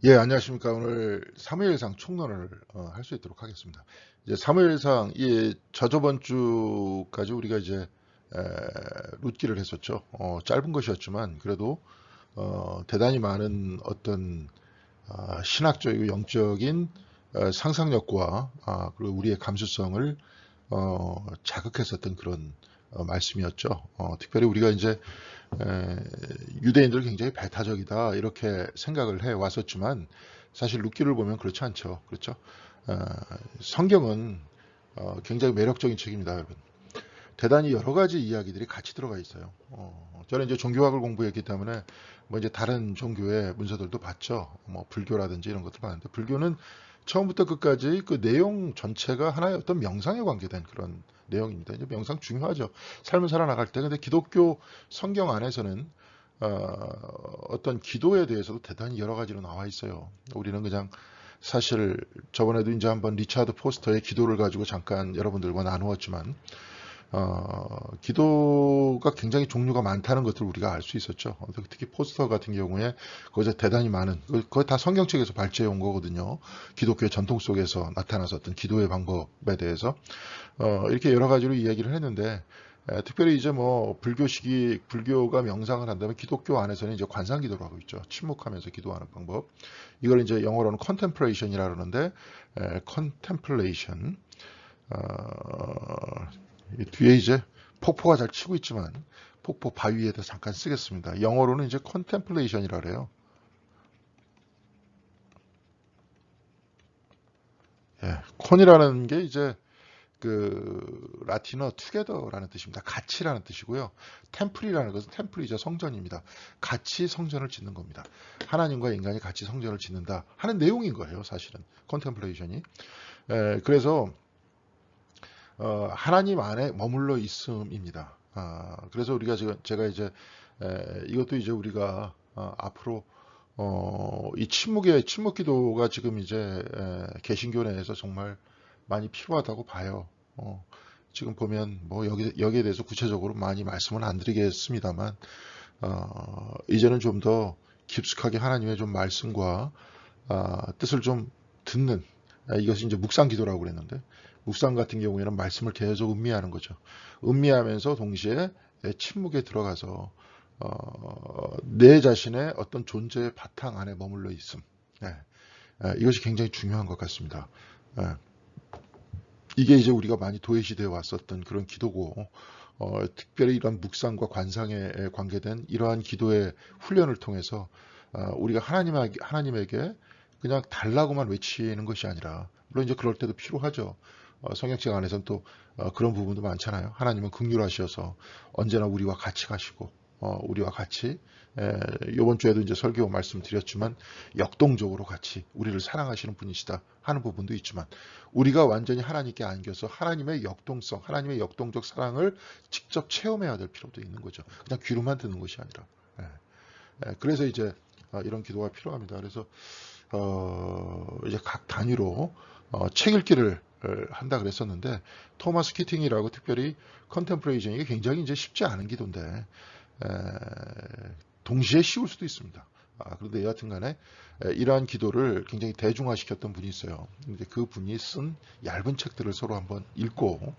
예, 안녕하십니까. 오늘 사무엘상 총론을 할 수 있도록 하겠습니다. 이제 사무엘상 저저번 주까지 우리가 이제 에, 룻기를 했었죠. 짧은 것이었지만 그래도 대단히 많은 어떤 신학적이고 영적인 상상력과 그리고 우리의 감수성을 자극했었던 그런 말씀이었죠. 특별히 우리가 이제 유대인들 굉장히 배타적이다 이렇게 생각을 해 왔었지만 사실 룻기를 보면 그렇지 않죠. 그렇죠? 어, 성경은 굉장히 매력적인 책입니다, 여러분. 대단히 여러 가지 이야기들이 같이 들어가 있어요. 저는 이제 종교학을 공부했기 때문에 뭐 이제 다른 종교의 문서들도 봤죠. 뭐 불교라든지 이런 것도 봤는데 불교는 처음부터 끝까지 그 내용 전체가 하나의 어떤 명상에 관계된 그런 내용입니다. 이제 명상 중요하죠. 삶을 살아나갈 때. 근데 기독교 성경 안에서는 어떤 기도에 대해서도 대단히 여러 가지로 나와 있어요. 우리는 그냥 사실 저번에도 이제 한번 리차드 포스터의 기도를 가지고 잠깐 여러분들과 나누었지만 기도가 굉장히 종류가 많다는 것을 우리가 알 수 있었죠. 특히 포스터 같은 경우에 거기서 대단히 많은, 그거 다 성경책에서 발제해 온 거거든요. 기독교의 전통 속에서 나타나서 어떤 기도의 방법에 대해서. 이렇게 여러 가지로 이야기를 했는데, 특별히 이제 뭐 불교가 명상을 한다면 기독교 안에서는 이제 관상 기도를 하고 있죠. 침묵하면서 기도하는 방법. 이걸 이제 영어로는 contemplation이라 그러는데, contemplation. 이 뒤에 이제 폭포가 잘 치고 있지만 폭포 바위에다 잠깐 쓰겠습니다. 영어로는 이제 contemplation이라 그래요. 예, con이라는 게 이제 그 라틴어 together라는 뜻입니다. 같이라는 뜻이고요. 템플이라는 것은 템플이죠. 성전입니다. 같이 성전을 짓는 겁니다. 하나님과 인간이 같이 성전을 짓는다 하는 내용인 거예요. 사실은 contemplation이. 그래서 하나님 안에 머물러 있음입니다. 그래서 우리가 제가 이제 이것도 이제 우리가 앞으로 이 침묵 기도가 지금 이제 개신교 내에서 정말 많이 필요하다고 봐요. 지금 보면 뭐 여기에 대해서 구체적으로 많이 말씀은 안 드리겠습니다만 이제는 좀 더 깊숙하게 하나님의 좀 말씀과 뜻을 좀 듣는 이것이 이제 묵상 기도라고 그랬는데 묵상 같은 경우에는 말씀을 계속 음미하는 거죠. 음미하면서 동시에 침묵에 들어가서 내 자신의 어떤 존재의 바탕 안에 머물러 있음. 예, 이것이 굉장히 중요한 것 같습니다. 예, 이게 이제 우리가 많이 도외시되어 왔었던 그런 기도고 특별히 이런 묵상과 관상에 관계된 이러한 기도의 훈련을 통해서 우리가 하나님에게 그냥 달라고만 외치는 것이 아니라 물론 이제 그럴 때도 필요하죠. 성경책 안에서는 또 그런 부분도 많잖아요. 하나님은 긍휼하셔서 언제나 우리와 같이 가시고 우리와 같이 이번 주에도 이제 설교 말씀드렸지만 역동적으로 같이 우리를 사랑하시는 분이시다 하는 부분도 있지만 우리가 완전히 하나님께 안겨서 하나님의 역동성, 하나님의 역동적 사랑을 직접 체험해야 될 필요도 있는 거죠. 그냥 귀로만 듣는 것이 아니라. 그래서 이제 이런 기도가 필요합니다. 그래서 이제 각 단위로 책 읽기를 한다 그랬었는데 토마스 키팅이라고 특별히 컨템플레이션 이게 굉장히 이제 쉽지 않은 기도인데 동시에 쉬울 수도 있습니다. 그런데 여하튼간에 이러한 기도를 굉장히 대중화시켰던 분이 있어요. 근데 그 분이 쓴 얇은 책들을 서로 한번 읽고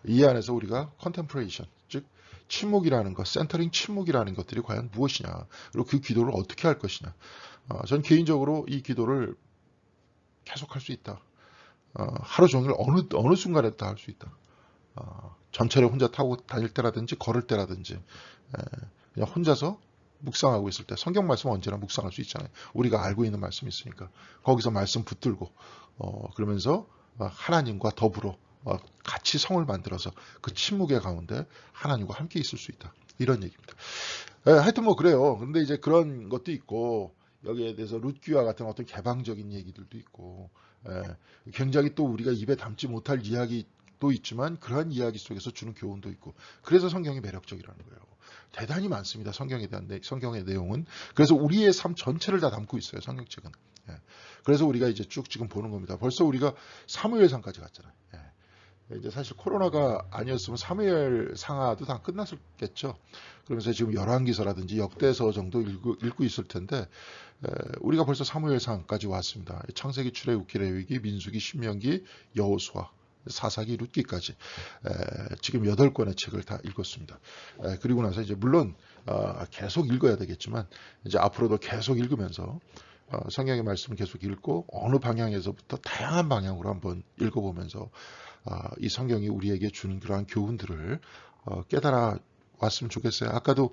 이 안에서 우리가 컨템플레이션, 즉 침묵이라는 것, 센터링 침묵이라는 것들이 과연 무엇이냐, 그리고 그 기도를 어떻게 할 것이냐. 전 개인적으로 이 기도를 계속할 수 있다. 하루 종일 어느 순간에 다 할 수 있다. 전철에 혼자 타고 다닐 때라든지 걸을 때라든지 그냥 혼자서 묵상하고 있을 때 성경 말씀은 언제나 묵상할 수 있잖아요. 우리가 알고 있는 말씀이 있으니까 거기서 말씀 붙들고 그러면서 하나님과 더불어 같이 성을 만들어서 그 침묵의 가운데 하나님과 함께 있을 수 있다. 이런 얘기입니다. 하여튼 뭐 그래요. 근데 이제 그런 것도 있고 여기에 대해서 룻기와 같은 어떤 개방적인 얘기들도 있고 굉장히 또 우리가 입에 담지 못할 이야기도 있지만 그러한 이야기 속에서 주는 교훈도 있고 그래서 성경이 매력적이라는 거예요. 대단히 많습니다. 성경의 내용은. 그래서 우리의 삶 전체를 다 담고 있어요. 성경책은. 그래서 우리가 이제 쭉 지금 보는 겁니다. 벌써 우리가 사무엘상까지 갔잖아요. 이제 사실 코로나가 아니었으면 사무엘 상하도 다 끝났었겠죠. 그러면서 지금 열왕기서라든지 역대서 정도 읽고 있을 텐데 우리가 벌써 사무엘상까지 왔습니다. 창세기, 출애굽기, 레위기, 민수기, 신명기, 여호수아, 사사기, 룻기까지 지금 8권의 책을 다 읽었습니다. 그리고 나서 이제 물론 계속 읽어야 되겠지만 이제 앞으로도 계속 읽으면서 성경의 말씀을 계속 읽고 어느 방향에서부터 다양한 방향으로 한번 읽어보면서 이 성경이 우리에게 주는 그러한 교훈들을 깨달아 왔으면 좋겠어요. 아까도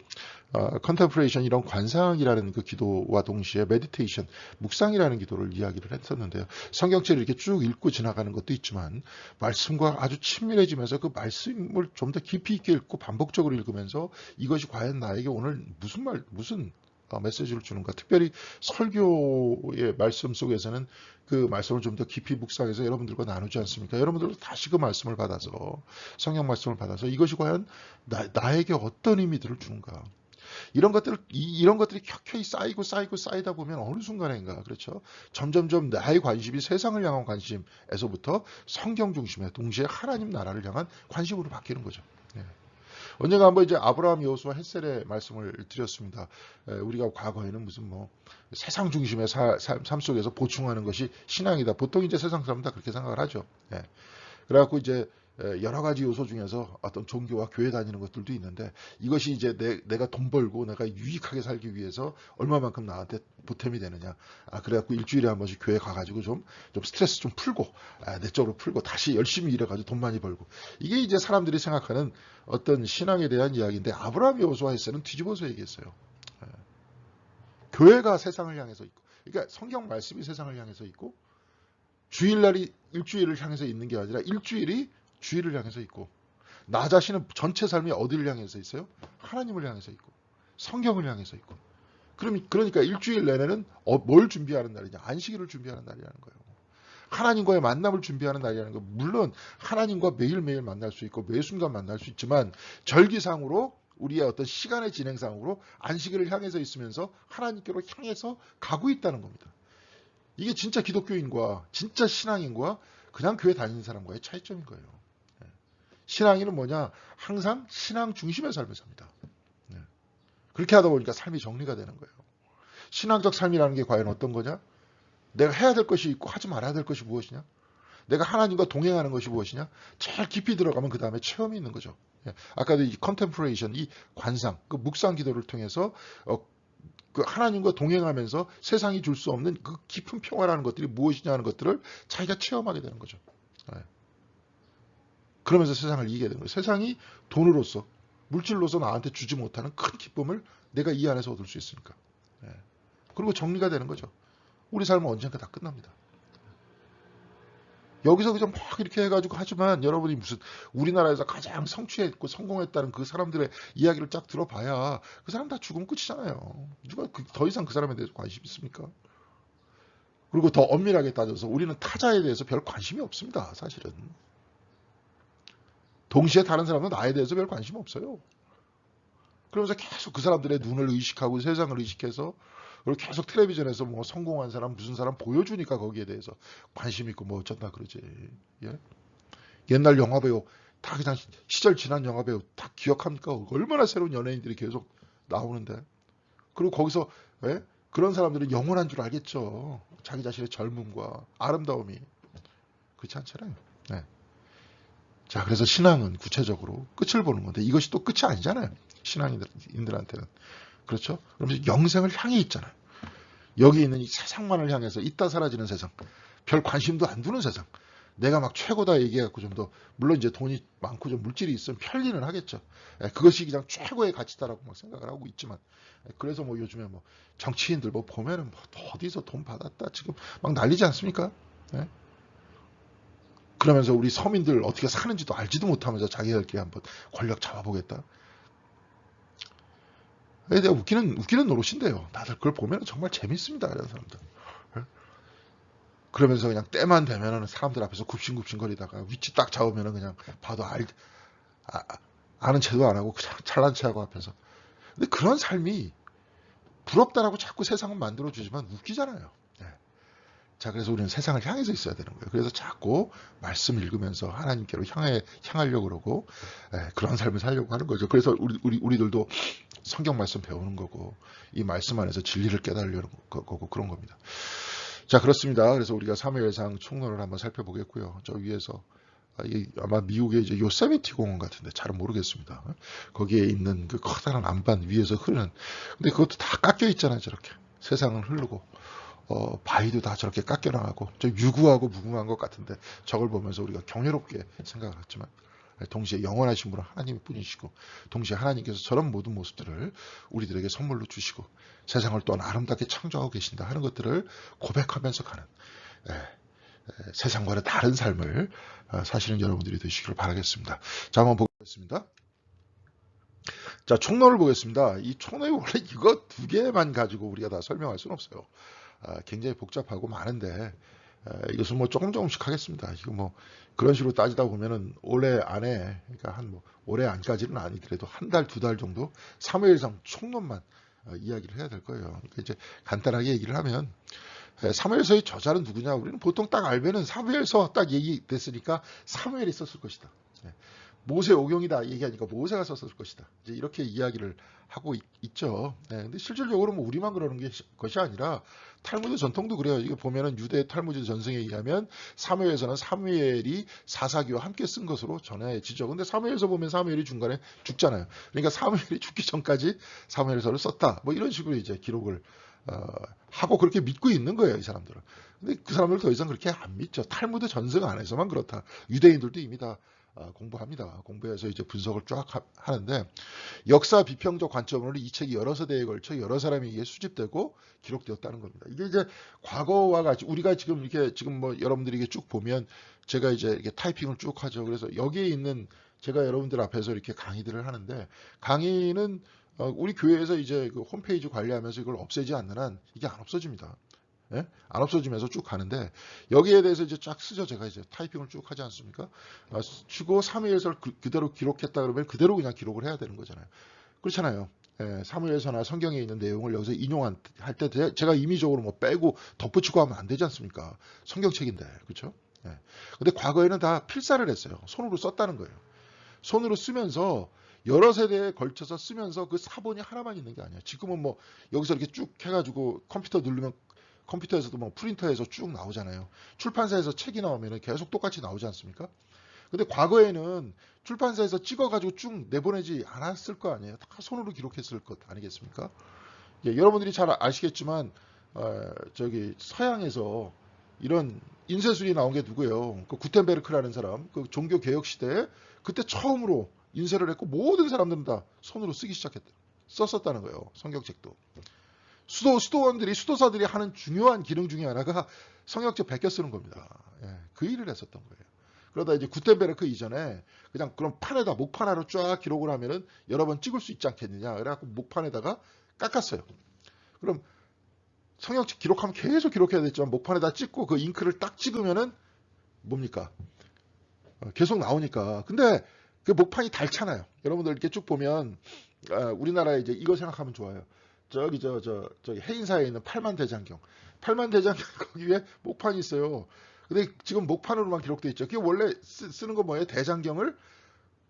컨템플레이션 이런 관상이라는 그 기도와 동시에 메디테이션, 묵상이라는 기도를 이야기를 했었는데요. 성경책을 이렇게 쭉 읽고 지나가는 것도 있지만 말씀과 아주 친밀해지면서 그 말씀을 좀 더 깊이 있게 읽고 반복적으로 읽으면서 이것이 과연 나에게 오늘 무슨 메시지를 주는가. 특별히 설교의 말씀 속에서는 그 말씀을 좀 더 깊이 묵상해서 여러분들과 나누지 않습니까? 여러분들도 다시 그 말씀을 받아서 성경 말씀을 받아서 이것이 과연 나에게 어떤 의미들을 주는가. 이런 것들이 켜켜이 쌓이다 보면 어느 순간인가 그렇죠. 점점점 나의 관심이 세상을 향한 관심에서부터 성경 중심에 동시에 하나님 나라를 향한 관심으로 바뀌는 거죠. 예. 언젠가 한번 이제 아브라함, 여호수아, 헷셀의 말씀을 드렸습니다. 우리가 과거에는 무슨 뭐 세상 중심의 삶 속에서 보충하는 것이 신앙이다. 보통 이제 세상 사람은 다 그렇게 생각을 하죠. 예. 그래갖고 이제 여러 가지 요소 중에서 어떤 종교와 교회 다니는 것들도 있는데 이것이 이제 내가 돈 벌고 내가 유익하게 살기 위해서 얼마만큼 나한테 보탬이 되느냐. 그래갖고 일주일에 한 번씩 교회 가가지고 좀 스트레스 좀 풀고 내적으로 풀고 다시 열심히 일해가지고 돈 많이 벌고 이게 이제 사람들이 생각하는 어떤 신앙에 대한 이야기인데 아브라함, 여호수아, 헷셀은 뒤집어서 얘기했어요. 교회가 세상을 향해서 있고 그러니까 성경 말씀이 세상을 향해서 있고 주일날이 일주일을 향해서 있는 게 아니라 일주일이 주일을 향해서 있고 나 자신은 전체 삶이 어디를 향해서 있어요? 하나님을 향해서 있고 성경을 향해서 있고 그러니까 일주일 내내는 뭘 준비하는 날이냐? 안식일을 준비하는 날이라는 거예요. 하나님과의 만남을 준비하는 날이라는 거. 물론 하나님과 매일매일 만날 수 있고 매 순간 만날 수 있지만 절기상으로 우리의 어떤 시간의 진행상으로 안식일을 향해서 있으면서 하나님께로 향해서 가고 있다는 겁니다. 이게 진짜 기독교인과 진짜 신앙인과 그냥 교회 다니는 사람과의 차이점인 거예요. 신앙인은 뭐냐? 항상 신앙 중심의 삶을 삽니다. 그렇게 하다 보니까 삶이 정리가 되는 거예요. 신앙적 삶이라는 게 과연 어떤 거냐? 내가 해야 될 것이 있고 하지 말아야 될 것이 무엇이냐? 내가 하나님과 동행하는 것이 무엇이냐? 제일 깊이 들어가면 그 다음에 체험이 있는 거죠. 아까도 이 컨템플레이션, 이 관상, 그 묵상 기도를 통해서 그 하나님과 동행하면서 세상이 줄 수 없는 그 깊은 평화라는 것들이 무엇이냐 하는 것들을 자기가 체험하게 되는 거죠. 그러면서 세상을 이기게 되는 거예요. 세상이 돈으로서 물질로서 나한테 주지 못하는 큰 기쁨을 내가 이 안에서 얻을 수 있으니까. 그리고 정리가 되는 거죠. 우리 삶은 언젠가 다 끝납니다. 여기서 그냥 막 이렇게 해가지고 하지만 여러분이 무슨 우리나라에서 가장 성취했고 성공했다는 그 사람들의 이야기를 쫙 들어봐야 그 사람 다 죽으면 끝이잖아요. 누가 더 이상 그 사람에 대해서 관심 있습니까? 그리고 더 엄밀하게 따져서 우리는 타자에 대해서 별 관심이 없습니다. 사실은. 동시에 다른 사람은 나에 대해서 별 관심 없어요. 그러면서 계속 그 사람들의 눈을 의식하고 세상을 의식해서 그리고 계속 텔레비전에서 뭐 성공한 사람 무슨 사람 보여주니까 거기에 대해서 관심 있고 뭐 어쩐다 그러지. 예? 옛날 영화배우 다 그냥 시절 지난 영화배우 다 기억합니까? 얼마나 새로운 연예인들이 계속 나오는데. 그리고 거기서 그런 사람들은 영원한 줄 알겠죠. 자기 자신의 젊음과 아름다움이. 그렇지 않잖아요. 네. 자, 그래서 신앙은 구체적으로 끝을 보는 건데 이것이 또 끝이 아니잖아요. 신앙인들한테는. 그렇죠? 그러면서 영생을 향해 있잖아요. 여기 있는 이 세상만을 향해서 있다 사라지는 세상. 별 관심도 안 두는 세상. 내가 막 최고다 얘기해갖고 좀 더, 물론 이제 돈이 많고 좀 물질이 있으면 편리는 하겠죠. 그것이 그냥 최고의 가치다라고 막 생각을 하고 있지만. 그래서 뭐 요즘에 뭐 정치인들 뭐 보면은 뭐 어디서 돈 받았다 지금 막 난리지 않습니까? 그러면서 우리 서민들 어떻게 사는지도 알지도 못하면서 자기들끼리 한번 권력 잡아보겠다. 내가 웃기는 노릇인데요. 다들 그걸 보면 정말 재밌습니다. 이런 사람들. 그러면서 그냥 때만 되면은 사람들 앞에서 굽신굽신거리다가 위치 딱 잡으면은 그냥 봐도 아는 체도 안 하고 그냥 잘난 체하고 앞에서. 근데 그런 삶이 부럽다라고 자꾸 세상은 만들어주지만 웃기잖아요. 자, 그래서 우리는 세상을 향해서 있어야 되는 거예요. 그래서 자꾸 말씀 읽으면서 하나님께로 향하려고 그러고, 그런 삶을 살려고 하는 거죠. 그래서 우리들도 성경 말씀 배우는 거고, 이 말씀 안에서 진리를 깨달으려는 거고, 그런 겁니다. 자, 그렇습니다. 그래서 우리가 사무엘상 총론을 한번 살펴보겠고요. 저 위에서, 이게 아마 미국의 이제 요세미티 공원 같은데 잘은 모르겠습니다. 거기에 있는 그 커다란 안반 위에서 흐르는, 근데 그것도 다 깎여 있잖아요. 저렇게. 세상은 흐르고. 바위도 다 저렇게 깎여나가고 좀 유구하고 무궁한 것 같은데 저걸 보면서 우리가 경이롭게 생각을 했지만 동시에 영원하신 분은 하나님 뿐이시고 동시에 하나님께서 저런 모든 모습들을 우리들에게 선물로 주시고 세상을 또한 아름답게 창조하고 계신다 하는 것들을 고백하면서 가는 세상과는 다른 삶을 사시는 여러분들이 되시기를 바라겠습니다. 자, 한번 보겠습니다. 자, 총론을 보겠습니다. 이 총론이 원래 이거 두 개만 가지고 우리가 다 설명할 수는 없어요. 굉장히 복잡하고 많은데 이것은 뭐 조금씩 하겠습니다. 이거 뭐 그런 식으로 따지다 보면은 올해 안에, 그러니까 한 올해 안까지는 아니더라도 한 달, 두 달 정도 사무엘상 총론만 이야기를 해야 될 거예요. 그러니까 이제 간단하게 얘기를 하면 사무엘서의 저자는 누구냐? 우리는 보통 딱 알면은 사무엘서 딱 얘기됐으니까 사무엘이 썼을 것이다. 모세 오경이다 얘기하니까 모세가 썼을 것이다. 이제 이렇게 이야기를 하고 있죠. 근데 실질적으로 뭐 우리만 그러는 것이 아니라 탈무드 전통도 그래요. 이게 보면은 유대 탈무드 전승에 의하면 사무엘서는 사무엘이 사사기와 함께 쓴 것으로 전해지죠. 근데 사무엘서 보면 사무엘이 중간에 죽잖아요. 그러니까 사무엘이 죽기 전까지 사무엘서를 썼다. 뭐 이런 식으로 이제 기록을 하고 그렇게 믿고 있는 거예요, 이 사람들은. 근데 그 사람들 더 이상 그렇게 안 믿죠. 탈무드 전승 안에서만 그렇다. 유대인들도 이미 다 공부합니다. 공부해서 이제 분석을 쫙 하는데 역사 비평적 관점으로 이 책이 여러 세대에 걸쳐 여러 사람이 이게 수집되고 기록되었다는 겁니다. 이게 이제 과거와 같이 우리가 지금 이렇게 지금 뭐 여러분들이 이게 쭉 보면 제가 이제 이렇게 타이핑을 쭉 하죠. 그래서 여기에 있는 제가 여러분들 앞에서 이렇게 강의들을 하는데 강의는 우리 교회에서 이제 그 홈페이지 관리하면서 이걸 없애지 않는 한 이게 안 없어집니다. 예? 안 없어지면서 쭉 가는데 여기에 대해서 이제 쫙 쓰죠. 제가 이제 타이핑을 쭉 하지 않습니까? 주고 사무엘서를 그대로 기록했다 그러면 그대로 그냥 기록을 해야 되는 거잖아요. 그렇잖아요. 사무엘서나 성경에 있는 내용을 여기서 인용할 때 제가 임의적으로 뭐 빼고 덧붙이고 하면 안 되지 않습니까? 성경책인데, 그렇죠? 근데 과거에는 다 필사를 했어요. 손으로 썼다는 거예요. 손으로 쓰면서 여러 세대에 걸쳐서 쓰면서 그 사본이 하나만 있는 게 아니에요. 지금은 뭐 여기서 이렇게 쭉 해가지고 컴퓨터 누르면 컴퓨터에서도 뭐 프린터에서 쭉 나오잖아요. 출판사에서 책이 나오면 계속 똑같이 나오지 않습니까? 근데 과거에는 출판사에서 찍어가지고 쭉 내보내지 않았을 거 아니에요. 다 손으로 기록했을 것 아니겠습니까? 여러분들이 잘 아시겠지만 저기 서양에서 이런 인쇄술이 나온 게 누구예요? 그 구텐베르크라는 사람, 그 종교 개혁 시대에 그때 처음으로 인쇄를 했고 모든 사람들은 다 손으로 쓰기 시작했다. 썼었다는 거예요. 성경책도. 수도사들이 하는 중요한 기능 중에 하나가 성경책 베껴 쓰는 겁니다. 그 일을 했었던 거예요. 그러다 이제 구텐베르크 이전에 그냥 그런 판에다 목판 하나로 쫙 기록을 하면은 여러 번 찍을 수 있지 않겠느냐. 그래갖고 목판에다가 깎았어요. 그럼 성경책 기록하면 계속 기록해야 되지만 목판에다 찍고 그 잉크를 딱 찍으면은 뭡니까? 계속 나오니까. 근데 그 목판이 닳잖아요. 여러분들 이렇게 쭉 보면 우리나라에 이제 이거 생각하면 좋아요. 저기 해인사에 있는 팔만대장경 거기 위에 목판이 있어요. 근데 지금 목판으로만 기록되어 있죠. 그게 원래 쓰는 거 뭐예요? 대장경을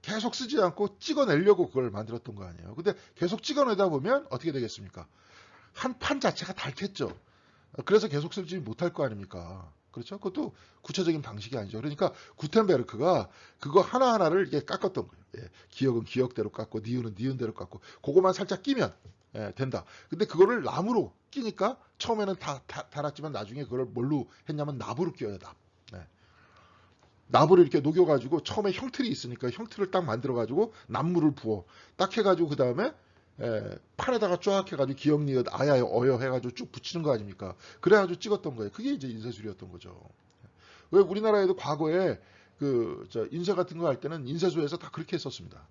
계속 쓰지 않고 찍어내려고 그걸 만들었던 거 아니에요. 근데 계속 찍어내다 보면 어떻게 되겠습니까? 한 판 자체가 닳겠죠. 그래서 계속 쓰지 못할 거 아닙니까? 그렇죠? 그것도 구체적인 방식이 아니죠. 그러니까 구텐베르크가 그거 하나하나를 이렇게 깎았던 거예요. 기억은 기억대로 깎고 니은은 니은대로 깎고 그거만 살짝 끼면 된다. 근데 그거를 나무로 끼니까 처음에는 다 달았지만 나중에 그걸 뭘로 했냐면 납으로 끼워요. 납. 납을 이렇게 녹여가지고 처음에 형틀이 있으니까 형틀을 딱 만들어가지고 납물을 부어 딱 해가지고 그 다음에 판에다가 쫙 해가지고 기억 니은 아야 어여 해가지고 쭉 붙이는 거 아닙니까? 그래가지고 찍었던 거예요. 그게 이제 인쇄술이었던 거죠. 왜 우리나라에도 과거에 인쇄 같은 거 할 때는 인쇄소에서 다 그렇게 했었습니다.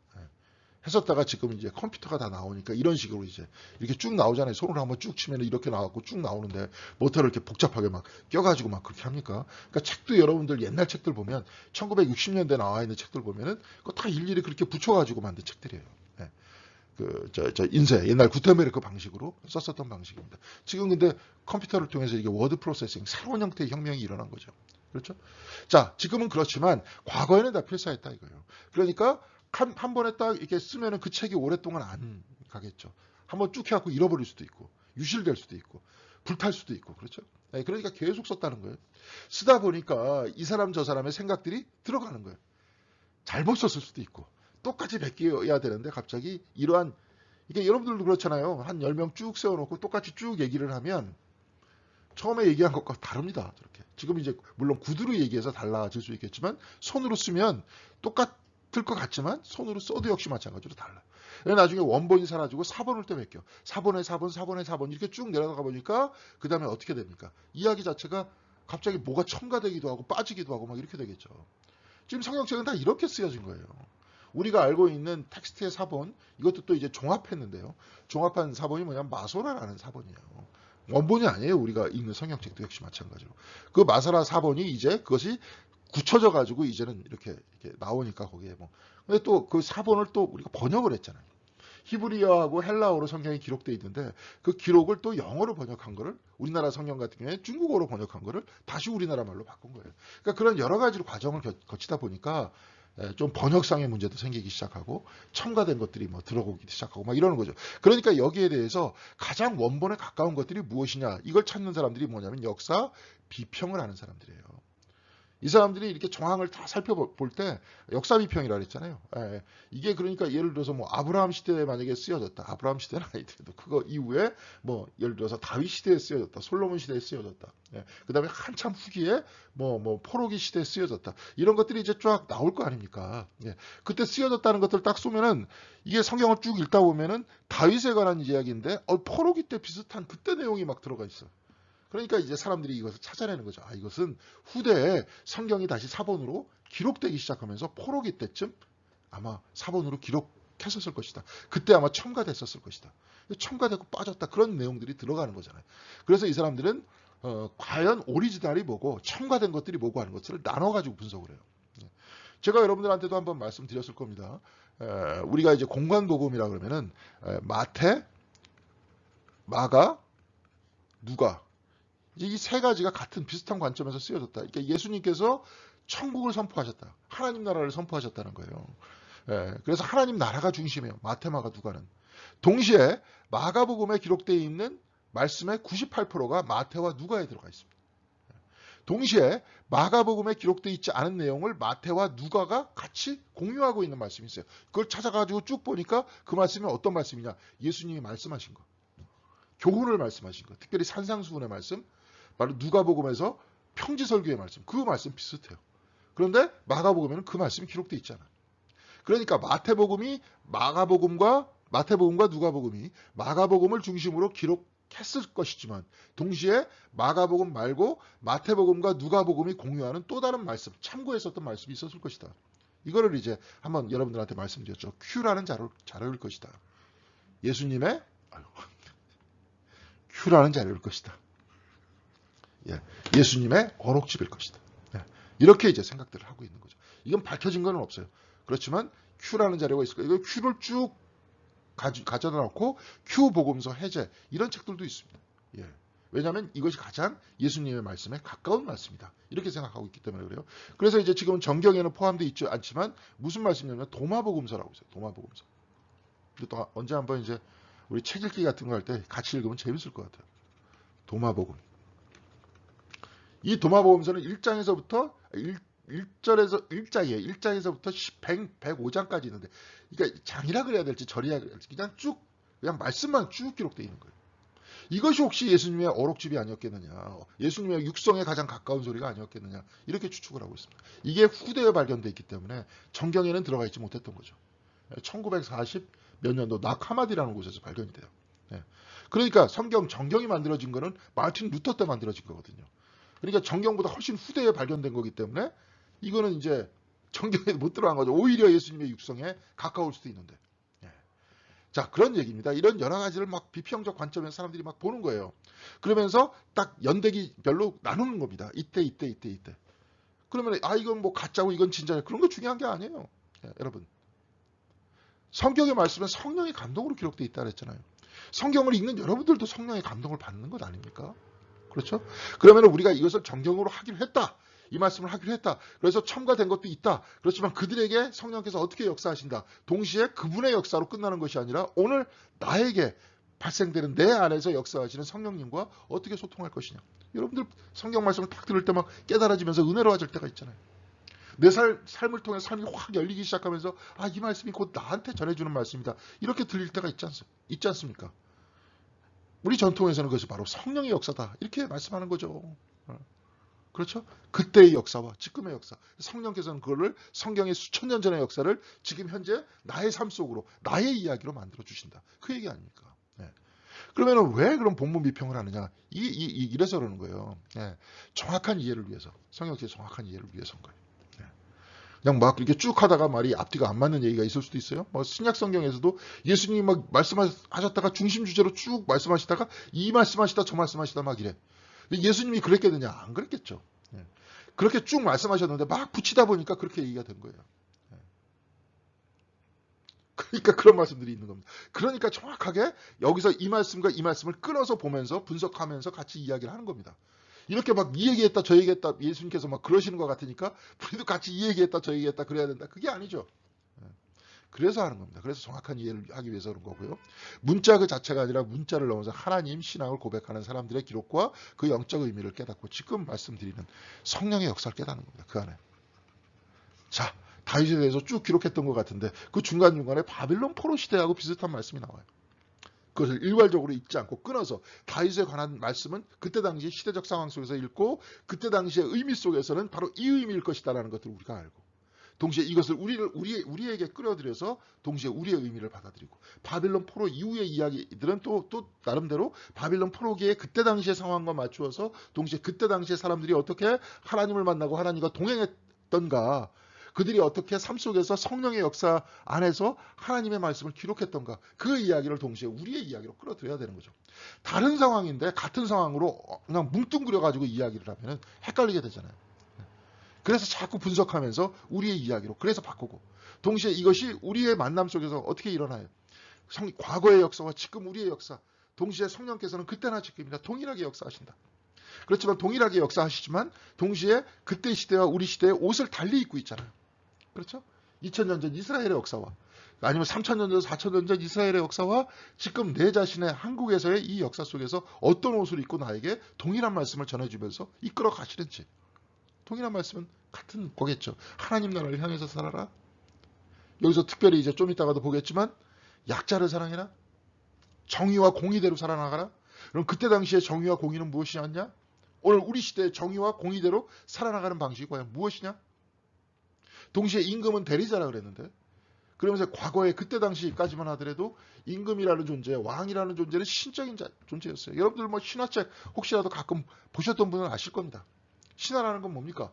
했었다가 지금 이제 컴퓨터가 다 나오니까 이런 식으로 이제 이렇게 쭉 나오잖아요. 손으로 한번 쭉 치면 이렇게 나왔고 쭉 나오는데 모터를 이렇게 복잡하게 막 껴가지고 막 그렇게 합니까? 그러니까 책도 여러분들 옛날 책들 보면 1960년대 나와 있는 책들 보면은 그거 다 일일이 그렇게 붙여가지고 만든 책들이에요. 인쇄, 옛날 구텐베르크 방식으로 썼었던 방식입니다. 지금 근데 컴퓨터를 통해서 이게 워드 프로세싱, 새로운 형태의 혁명이 일어난 거죠. 그렇죠? 자, 지금은 그렇지만 과거에는 다 필사했다 이거예요. 그러니까 한 번에 딱 이렇게 쓰면은 그 책이 오랫동안 안 가겠죠. 한번 쭉 해갖고 잃어버릴 수도 있고, 유실될 수도 있고, 불탈 수도 있고, 그렇죠? 네, 그러니까 계속 썼다는 거예요. 쓰다 보니까 이 사람 저 사람의 생각들이 들어가는 거예요. 잘못 썼을 수도 있고, 똑같이 베껴야 되는데 갑자기 이러한, 이게 여러분들도 그렇잖아요. 한 10명 쭉 세워놓고 똑같이 쭉 얘기를 하면 처음에 얘기한 것과 다릅니다. 저렇게. 지금 이제 물론 구두로 얘기해서 달라질 수 있겠지만 손으로 쓰면 똑같을 것 같지만 손으로 써도 역시 마찬가지로 달라요. 나중에 원본이 사라지고 4번을 또 베껴. 4번에 4번, 4번에 4번 이렇게 쭉 내려가 보니까 그 다음에 어떻게 됩니까? 이야기 자체가 갑자기 뭐가 첨가되기도 하고 빠지기도 하고 막 이렇게 되겠죠. 지금 성경책은 다 이렇게 쓰여진 거예요. 우리가 알고 있는 텍스트의 사본, 이것도 또 이제 종합했는데요. 종합한 사본이 뭐냐면 마소라라는 사본이에요. 원본이 아니에요. 우리가 읽는 성경책도 역시 마찬가지로. 그 마소라 사본이 이제 그것이 굳혀져 가지고 이제는 이렇게 나오니까 거기에 뭐. 근데 또 그 사본을 또 우리가 번역을 했잖아요. 히브리어하고 헬라어로 성경이 기록되어 있는데 그 기록을 또 영어로 번역한 거를 우리나라 성경 같은 경우에 중국어로 번역한 거를 다시 우리나라 말로 바꾼 거예요. 그러니까 그런 여러 가지로 과정을 거치다 보니까 좀 번역상의 문제도 생기기 시작하고 첨가된 것들이 뭐 들어오기 시작하고 막 이러는 거죠. 그러니까 여기에 대해서 가장 원본에 가까운 것들이 무엇이냐 이걸 찾는 사람들이 뭐냐면 역사 비평을 하는 사람들이에요. 이 사람들이 이렇게 정황을 다 살펴볼 때 역사 비평이라 그랬잖아요. 이게 그러니까 예를 들어서 뭐 아브라함 시대에 만약에 쓰여졌다. 아브라함 시대는 아니더라도 그거 이후에 뭐 예를 들어서 다윗 시대에 쓰여졌다. 솔로몬 시대에 쓰여졌다. 그 다음에 한참 후기에 뭐 포로기 시대에 쓰여졌다. 이런 것들이 이제 쫙 나올 거 아닙니까? 그때 쓰여졌다는 것들 딱 쏘면은 이게 성경을 쭉 읽다 보면은 다윗에 관한 이야기인데 포로기 때 비슷한 그때 내용이 막 들어가 있어. 그러니까 이제 사람들이 이것을 찾아내는 거죠. 이것은 후대에 성경이 다시 사본으로 기록되기 시작하면서 포로기 때쯤 아마 사본으로 기록했었을 것이다. 그때 아마 첨가됐었을 것이다. 첨가되고 빠졌다. 그런 내용들이 들어가는 거잖아요. 그래서 이 사람들은 과연 오리지널이 뭐고 첨가된 것들이 뭐고 하는 것들을 나눠가지고 분석을 해요. 제가 여러분들한테도 한번 말씀드렸을 겁니다. 우리가 이제 공관복음이라 그러면은 마태, 마가, 누가 이제 이 세 가지가 같은 비슷한 관점에서 쓰여졌다. 그러니까 예수님께서 천국을 선포하셨다. 하나님 나라를 선포하셨다는 거예요. 그래서 하나님 나라가 중심이에요. 마테마가 누가는. 동시에 마가복음에 기록되어 있는 말씀의 98%가 마태와 누가에 들어가 있습니다. 동시에 마가복음에 기록되어 있지 않은 내용을 마태와 누가가 같이 공유하고 있는 말씀이 있어요. 그걸 찾아가지고 쭉 보니까 그 말씀이 어떤 말씀이냐. 예수님이 말씀하신 거. 교훈을 말씀하신 거. 특별히 산상수훈의 말씀. 바로 누가복음에서 평지설교의 말씀, 그 말씀 비슷해요. 그런데 마가복음에는 그 말씀이 기록되어 있잖아요. 그러니까 마태복음과 누가복음이 마가복음을 중심으로 기록했을 것이지만 동시에 마가복음 말고 마태복음과 누가복음이 공유하는 또 다른 말씀, 참고했었던 말씀이 있었을 것이다. 이거를 이제 한번 여러분들한테 말씀드렸죠. Q라는 자료일 것이다. 예수님의 Q라는 자료일 것이다. 예수님의 어록집일 것이다. 이렇게 이제 생각들을 하고 있는 거죠. 이건 밝혀진 건 없어요. 그렇지만 Q라는 자료가 있을 거예요. Q를 쭉 가져다 놓고 Q 복음서 해제 이런 책들도 있습니다. 왜냐하면 이것이 가장 예수님의 말씀에 가까운 말씀이다. 이렇게 생각하고 있기 때문에 그래요. 그래서 이제 지금 정경에는 포함되어 있지 않지만 무슨 말씀이냐면 도마복음서라고 있어요. 도마복음서. 근데 또 언제 한번 이제 우리 책 읽기 같은 거 할 때 같이 읽으면 재밌을 것 같아요. 도마복음. 이 도마복음서는 1장에서부터 1장에서부터 105장까지 있는데, 그러니까 장이라 그래야 될지 절이라 그래야 될지 그냥 말씀만 쭉 기록되어 있는 거예요. 이것이 혹시 예수님의 어록집이 아니었겠느냐, 예수님의 육성에 가장 가까운 소리가 아니었겠느냐, 이렇게 추측을 하고 있습니다. 이게 후대에 발견되어 있기 때문에 정경에는 들어가 있지 못했던 거죠. 1940 몇 년도 나카마디라는 곳에서 발견이 돼요. 그러니까 정경이 만들어진 거는 마틴 루터 때 만들어진 거거든요. 그러니까 정경보다 훨씬 후대에 발견된 거기 때문에 이거는 이제 정경에 못 들어간 거죠. 오히려 예수님의 육성에 가까울 수도 있는데. 자, 그런 얘기입니다. 이런 여러 가지를 막 비평적 관점에서 사람들이 막 보는 거예요. 그러면서 딱 연대기별로 나누는 겁니다. 이때. 그러면 이건 뭐 가짜고 이건 진짜냐. 그런 거 중요한 게 아니에요. 여러분. 성경의 말씀은 성령의 감동으로 기록되어 있다 그랬잖아요. 성경을 읽는 여러분들도 성령의 감동을 받는 것 아닙니까? 그렇죠? 그러면 우리가 이것을 정경으로 하기로 했다. 이 말씀을 하기로 했다. 그래서 첨가된 것도 있다. 그렇지만 그들에게 성령께서 어떻게 역사하신다. 동시에 그분의 역사로 끝나는 것이 아니라 오늘 나에게 발생되는 내 안에서 역사하시는 성령님과 어떻게 소통할 것이냐. 여러분들 성경 말씀을 딱 들을 때 막 깨달아지면서 은혜로워질 때가 있잖아요. 내 삶을 통해 삶이 확 열리기 시작하면서 이 말씀이 곧 나한테 전해주는 말씀이다. 이렇게 들릴 때가 있지 않습니까? 우리 전통에서는 그것이 바로 성령의 역사다. 이렇게 말씀하는 거죠. 그렇죠? 그때의 역사와 지금의 역사. 성령께서는 그거를 성경의 수천 년 전의 역사를 지금 현재 나의 삶 속으로 나의 이야기로 만들어 주신다. 그 얘기 아닙니까? 네. 그러면 왜 그런 복문 비평을 하느냐? 이래서 그러는 거예요. 네. 정확한 이해를 위해서. 성경의 정확한 이해를 위해서인 거예요. 네. 그냥 막 이렇게 쭉 하다가 말이 앞뒤가 안 맞는 얘기가 있을 수도 있어요. 뭐 신약 성경에서도 예수님이 막 말씀하셨다가 중심 주제로 쭉 말씀하시다가 이 말씀하시다 저 말씀하시다 막 이래. 예수님이 그랬겠느냐? 안 그랬겠죠. 예. 그렇게 쭉 말씀하셨는데 막 붙이다 보니까 그렇게 얘기가 된 거예요. 예. 그러니까 그런 말씀들이 있는 겁니다. 그러니까 정확하게 여기서 이 말씀과 이 말씀을 끊어서 보면서 분석하면서 같이 이야기를 하는 겁니다. 이렇게 막 이 얘기했다 저 얘기했다 예수님께서 막 그러시는 것 같으니까 우리도 같이 이 얘기했다 저 얘기했다 그래야 된다. 그게 아니죠. 그래서 하는 겁니다. 그래서 정확한 이해를 하기 위해서 그런 거고요. 문자 그 자체가 아니라 문자를 넘어서 하나님 신앙을 고백하는 사람들의 기록과 그 영적 의미를 깨닫고 지금 말씀드리는 성령의 역사를 깨닫는 겁니다. 그 안에. 자, 다윗에 대해서 쭉 기록했던 것 같은데 그 중간중간에 바빌론 포로 시대하고 비슷한 말씀이 나와요. 그것을 일괄적으로 읽지 않고 끊어서 다윗에 관한 말씀은 그때 당시 시대적 상황 속에서 읽고 그때 당시의 의미 속에서는 바로 이 의미일 것이다라는 것들을 우리가 알고 동시에 이것을 우리에게 끌어들여서 동시에 우리의 의미를 받아들이고 바빌론 포로 이후의 이야기들은 또 나름대로 바빌론 포로기의 그때 당시의 상황과 맞추어서 동시에 그때 당시의 사람들이 어떻게 하나님을 만나고 하나님과 동행했던가 그들이 어떻게 삶 속에서 성령의 역사 안에서 하나님의 말씀을 기록했던가 그 이야기를 동시에 우리의 이야기로 끌어들여야 되는 거죠. 다른 상황인데 같은 상황으로 그냥 뭉뚱그려 가지고 이야기를 하면 헷갈리게 되잖아요. 그래서 자꾸 분석하면서 우리의 이야기로 그래서 바꾸고 동시에 이것이 우리의 만남 속에서 어떻게 일어나요? 과거의 역사와 지금 우리의 역사 동시에 성령께서는 그때나 지금이나 동일하게 역사하신다. 그렇지만 동일하게 역사하시지만 동시에 그때 시대와 우리 시대의 옷을 달리 입고 있잖아요. 그렇죠? 2000년 전 이스라엘의 역사와 아니면 3000년 전 4000년 전 이스라엘의 역사와 지금 내 자신의 한국에서의 이 역사 속에서 어떤 옷을 입고 나에게 동일한 말씀을 전해주면서 이끌어 가시는지 동일한 말씀은 같은 거겠죠. 하나님 나라를 향해서 살아라. 여기서 특별히 이제 좀 이따가도 보겠지만 약자를 사랑해라. 정의와 공의대로 살아나가라. 그럼 그때 당시에 정의와 공의는 무엇이었냐? 오늘 우리 시대의 정의와 공의대로 살아나가는 방식이 과연 무엇이냐? 동시에 임금은 대리자라 그랬는데 그러면서 과거에 그때 당시까지만 하더라도 임금이라는 존재, 왕이라는 존재는 신적인 존재였어요. 여러분들 뭐 신화책 혹시라도 가끔 보셨던 분은 아실 겁니다. 신화라는 건 뭡니까?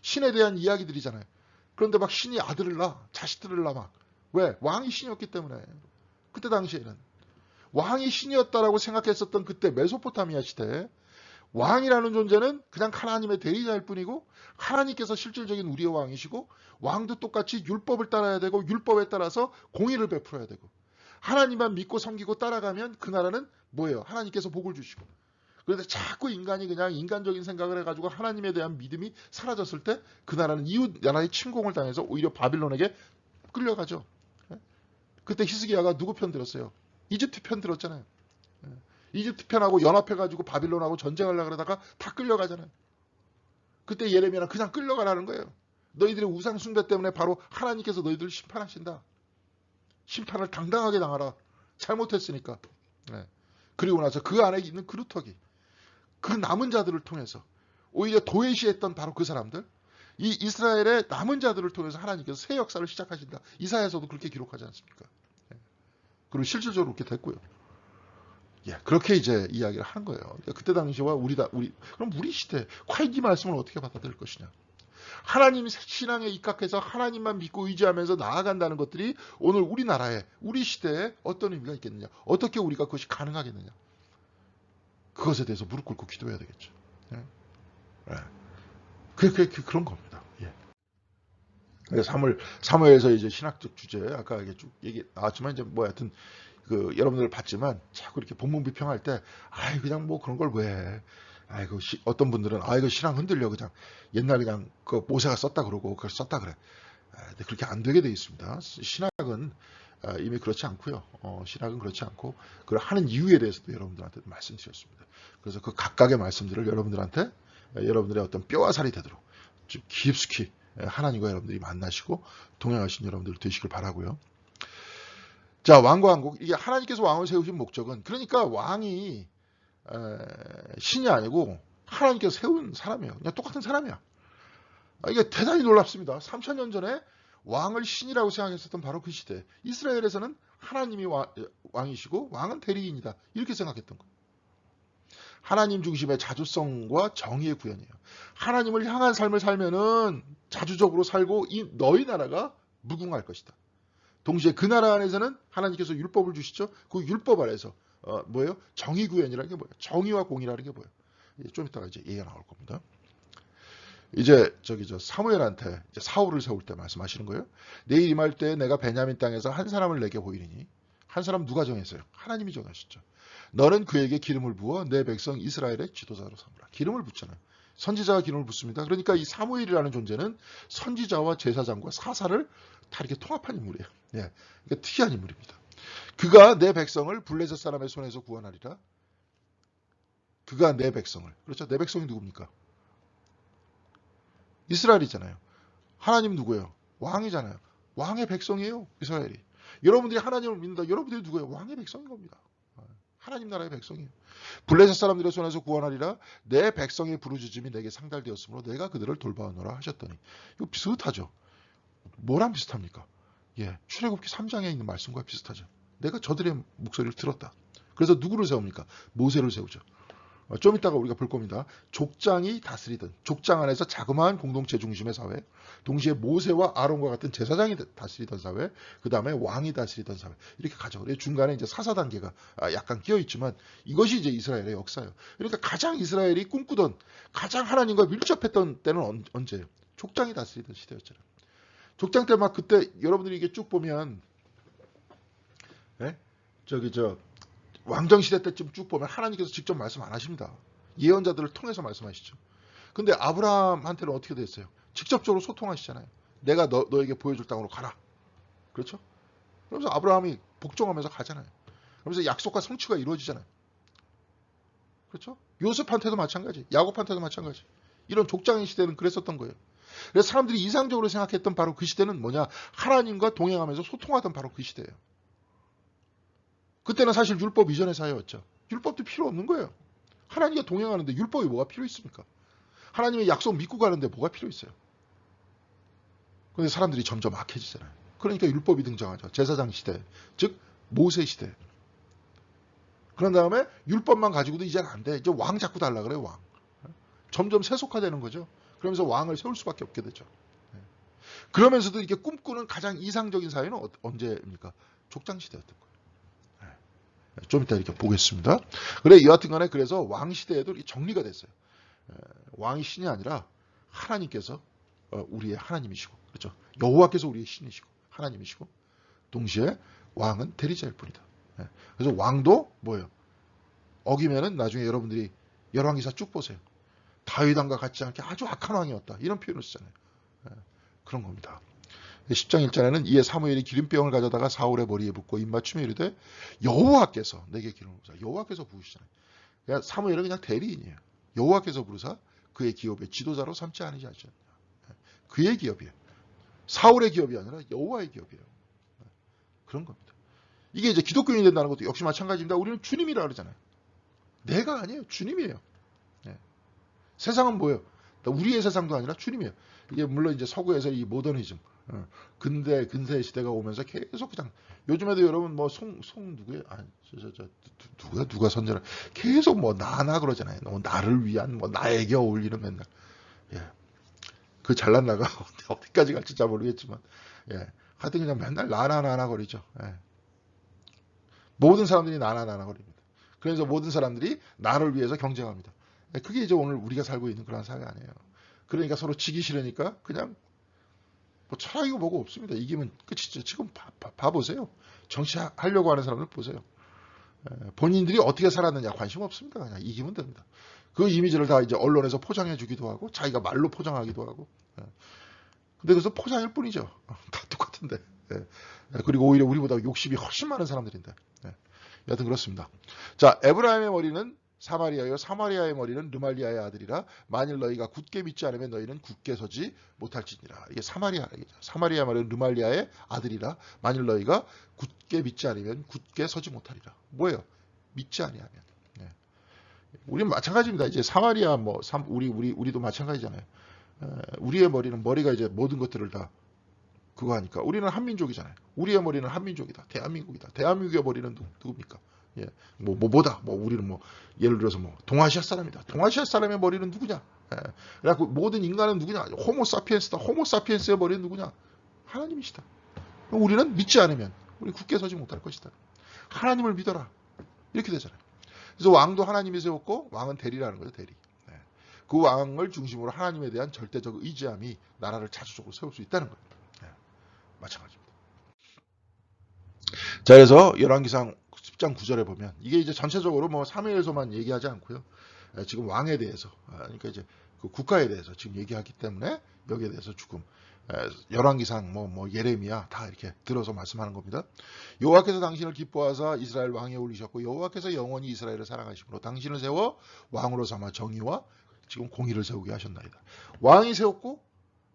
신에 대한 이야기들이잖아요. 그런데 막 신이 아들을 낳아, 자식들을 낳아 막. 왜? 왕이 신이었기 때문에. 그때 당시에는. 왕이 신이었다라고 생각했었던 그때 메소포타미아 시대에 왕이라는 존재는 그냥 하나님의 대리자일 뿐이고 하나님께서 실질적인 우리의 왕이시고 왕도 똑같이 율법을 따라야 되고 율법에 따라서 공의를 베풀어야 되고 하나님만 믿고 섬기고 따라가면 그 나라는 뭐예요? 하나님께서 복을 주시고 그런데 자꾸 인간이 그냥 인간적인 생각을 해가지고 하나님에 대한 믿음이 사라졌을 때 그 나라는 이웃 나라의 침공을 당해서 오히려 바빌론에게 끌려가죠. 그때 히스기야가 누구 편 들었어요? 이집트 편 들었잖아요. 이집트 편하고 연합해가지고 바빌론하고 전쟁하려고 그러다가 다 끌려가잖아요. 그때 예레미야는 그냥 끌려가라는 거예요. 너희들의 우상 숭배 때문에 바로 하나님께서 너희들을 심판하신다. 심판을 당당하게 당하라. 잘못했으니까. 그리고 나서 그 안에 있는 그루터기. 그 남은 자들을 통해서 오히려 도외시했던 바로 그 사람들. 이 이스라엘의 남은 자들을 통해서 하나님께서 새 역사를 시작하신다. 이사야서도 그렇게 기록하지 않습니까? 그리고 실질적으로 그렇게 됐고요. 그렇게 이제 이야기를 하는 거예요. 그러니까 그때 당시와 그럼 우리 시대 과연 이 말씀을 어떻게 받아들일 것이냐? 하나님 신앙에 입각해서 하나님만 믿고 의지하면서 나아간다는 것들이 오늘 우리나라에 우리 시대에 어떤 의미가 있겠느냐? 어떻게 우리가 그것이 가능하겠느냐? 그것에 대해서 무릎 꿇고 기도해야 되겠죠. 그런 겁니다. 사무엘에서 이제 신학적 주제, 아까 이게 쭉 얘기 나왔지만, 이제 뭐 하여튼, 여러분들 봤지만, 자꾸 이렇게 본문 비평할 때, 아이, 그냥 뭐 그런 걸 왜 해. 아이고, 어떤 분들은, 이거 신앙 흔들려. 그냥, 옛날 그냥, 모세가 썼다 그러고, 그걸 썼다 그래. 근데 그렇게 안 되게 돼 있습니다. 신학은 이미 그렇지 않고요. 신학은 그렇지 않고, 그걸 하는 이유에 대해서도 여러분들한테 말씀드렸습니다. 그래서 그 각각의 말씀들을 여러분들한테, 여러분들의 어떤 뼈와 살이 되도록, 좀 깊숙이, 하나님과 여러분들이 만나시고 동행하신 여러분들 되시길 바라고요. 자, 왕과 왕국, 이게 하나님께서 왕을 세우신 목적은, 그러니까 왕이 신이 아니고 하나님께서 세운 사람이에요. 그냥 똑같은 사람이야. 이게 대단히 놀랍습니다. 3000년 전에 왕을 신이라고 생각했었던 바로 그 시대, 이스라엘에서는 하나님이 왕이시고 왕은 대리인이다, 이렇게 생각했던 거예요. 하나님 중심의 자주성과 정의의 구현이에요. 하나님을 향한 삶을 살면은 자주적으로 살고 이 너희 나라가 무궁할 것이다. 동시에 그 나라 안에서는 하나님께서 율법을 주시죠. 그 율법 안에서 뭐예요? 정의 구현이라는 게 뭐예요? 정의와 공의라는 게 뭐예요? 좀 이따가 이제 얘기가 나올 겁니다. 이제 사무엘한테 이제 사울을 세울 때 말씀하시는 거예요. 내일 임할 때 내가 베냐민 땅에서 한 사람을 내게 보이리니, 한 사람 누가 정했어요? 하나님이 정하셨죠. 너는 그에게 기름을 부어 내 백성 이스라엘의 지도자로 삼으라. 기름을 붓잖아요. 선지자가 기름을 붓습니다. 그러니까 이 사무엘이라는 존재는 선지자와 제사장과 사사를 다 이렇게 통합한 인물이에요. 예, 그러니까 특이한 인물입니다. 그가 내 백성을 블레셋 사람의 손에서 구원하리라. 그가 내 백성을, 그렇죠? 내 백성이 누굽니까? 이스라엘이잖아요. 하나님 누구예요? 왕이잖아요. 왕의 백성이에요, 이스라엘이. 여러분들이 하나님을 믿는다. 여러분들이 누구예요? 왕의 백성인 겁니다. 하나님 나라의 백성이에요. 블레셋 사람들의 손에서 구원하리라. 내 백성의 부르짖음이 내게 상달되었으므로 내가 그들을 돌봐오노라 하셨더니, 이거 비슷하죠? 뭐랑 비슷합니까? 출애굽기 3장에 있는 말씀과 비슷하죠. 내가 저들의 목소리를 들었다. 그래서 누구를 세웁니까? 모세를 세우죠. 좀 이따가 우리가 볼 겁니다. 족장이 다스리던, 족장 안에서 자그마한 공동체 중심의 사회, 동시에 모세와 아론과 같은 제사장이 다스리던 사회, 그 다음에 왕이 다스리던 사회, 이렇게 가죠. 중간에 이제 사사 단계가 약간 끼어 있지만, 이것이 이제 이스라엘의 역사예요. 그러니까 가장 이스라엘이 꿈꾸던, 가장 하나님과 밀접했던 때는 언제예요? 족장이 다스리던 시대였잖아요. 족장 때 막 그때 여러분들이 이게 쭉 보면, 왕정 시대 때쯤 쭉 보면 하나님께서 직접 말씀 안 하십니다. 예언자들을 통해서 말씀하시죠. 근데 아브라함한테는 어떻게 됐어요? 직접적으로 소통하시잖아요. 내가 너에게 보여줄 땅으로 가라. 그렇죠? 그러면서 아브라함이 복종하면서 가잖아요. 그러면서 약속과 성취가 이루어지잖아요. 그렇죠? 요셉한테도 마찬가지, 야곱한테도 마찬가지. 이런 족장의 시대는 그랬었던 거예요. 그래서 사람들이 이상적으로 생각했던 바로 그 시대는 뭐냐? 하나님과 동행하면서 소통하던 바로 그 시대예요. 그때는 사실 율법 이전의 사회였죠. 율법도 필요 없는 거예요. 하나님과 동행하는데 율법이 뭐가 필요 있습니까? 하나님의 약속 믿고 가는데 뭐가 필요 있어요? 그런데 사람들이 점점 악해지잖아요. 그러니까 율법이 등장하죠. 제사장 시대, 즉 모세 시대. 그런 다음에 율법만 가지고도 이제는 안 돼. 이제 왕 자꾸 달라 그래요, 왕. 점점 세속화되는 거죠. 그러면서 왕을 세울 수밖에 없게 되죠. 그러면서도 이렇게 꿈꾸는 가장 이상적인 사회는 언제입니까? 족장 시대였던 거예요. 좀 이따 이렇게 보겠습니다. 그래, 여하튼 간에 그래서 왕 시대에도 정리가 됐어요. 왕이 신이 아니라 하나님께서 우리의 하나님이시고, 그렇죠? 여호와께서 우리의 신이시고 하나님이시고, 동시에 왕은 대리자일 뿐이다. 그래서 왕도 뭐예요? 어기면은 나중에 여러분들이 열왕기사 쭉 보세요. 다윗 왕과 같지 않게 아주 악한 왕이었다, 이런 표현을 쓰잖아요. 그런 겁니다. 10장 1절에는 이에 사무엘이 기름병을 가져다가 사울의 머리에 붓고 입맞춤에 이르되 여호와께서 내게 기름을 부으사. 여호와께서 부으시잖아요. 그러니까 사무엘은 그냥 대리인이에요. 여호와께서 부르사 그의 기업의 지도자로 삼지 아니하셨느냐. 그의 기업이에요. 사울의 기업이 아니라 여호와의 기업이에요. 그런 겁니다. 이게 이제 기독교인이 된다는 것도 역시 마찬가지입니다. 우리는 주님이라 그러잖아요. 내가 아니에요. 주님이에요. 세상은 뭐예요? 우리의 세상도 아니라 주님이에요. 이게 물론 이제 서구에서 이 모더니즘, 근대 시대가 오면서 계속 그냥, 요즘에도 여러분 뭐 누구예요? 누가 선전을 계속 뭐 나나 그러잖아요. 나를 위한 뭐 나에게 어울리는 맨날. 그 잘난 나가 어디까지 갈지 잘 모르겠지만, 하여튼 그냥 맨날 나나 거리죠. 모든 사람들이 나나 거립니다. 그래서 모든 사람들이 나를 위해서 경쟁합니다. 그게 이제 오늘 우리가 살고 있는 그런 사회 아니에요. 그러니까 서로 지기 싫으니까 그냥 뭐 차이가 뭐가 없습니다. 이기면 끝이죠. 지금 봐보세요. 정치하려고 하는 사람들 보세요. 본인들이 어떻게 살았느냐 관심 없습니다. 그냥 이기면 됩니다. 그 이미지를 다 이제 언론에서 포장해 주기도 하고 자기가 말로 포장하기도 하고. 근데 그래서 포장일 뿐이죠. 다 똑같은데. 그리고 오히려 우리보다 욕심이 훨씬 많은 사람들인데. 여하튼 그렇습니다. 자, 에브라임의 머리는 사마리아요. 사마리아의 머리는 르말리아의 아들이라. 만일 너희가 굳게 믿지 않으면 너희는 굳게 서지 못할지니라. 이게 사마리아 얘기죠. 사마리아 머리는 르말리아의 아들이라. 만일 너희가 굳게 믿지 않으면 굳게 서지 못하리라. 뭐예요? 믿지 아니하면. 우리는 마찬가지입니다. 이제 사마리아 우리도 마찬가지잖아요. 우리의 머리가 이제 모든 것들을 다 그거 하니까 우리는 한민족이잖아요. 우리의 머리는 한민족이다. 대한민국이다. 대한민국의 머리는 누굽니까? 예, 뭐다. 우리는 예를 들어서 동아시아 사람이다. 동아시아 사람의 머리는 누구냐? 그래갖고 모든 인간은 누구냐? 호모사피엔스다. 호모사피엔스의 머리는 누구냐? 하나님이시다. 우리는 믿지 않으면 우리 굳게 서지 못할 것이다. 하나님을 믿어라. 이렇게 되잖아요. 그래서 왕도 하나님이 세웠고 왕은 대리라는 거죠. 대리. 그 왕을 중심으로 하나님에 대한 절대적 의지함이 나라를 자주적으로 세울 수 있다는 거예요. 마찬가지입니다. 자, 그래서 열왕기상 10장 9절에 보면 이게 이제 전체적으로 사무엘서만 얘기하지 않고요. 지금 왕에 대해서, 그러니까 이제 그 국가에 대해서 지금 얘기하기 때문에 여기에 대해서 조금 열왕기상 예레미야 다 이렇게 들어서 말씀하는 겁니다. 여호와께서 당신을 기뻐하사 이스라엘 왕에 올리셨고 여호와께서 영원히 이스라엘을 사랑하심으로 당신을 세워 왕으로 삼아 정의와 지금 공의를 세우게 하셨나이다. 왕이 세웠고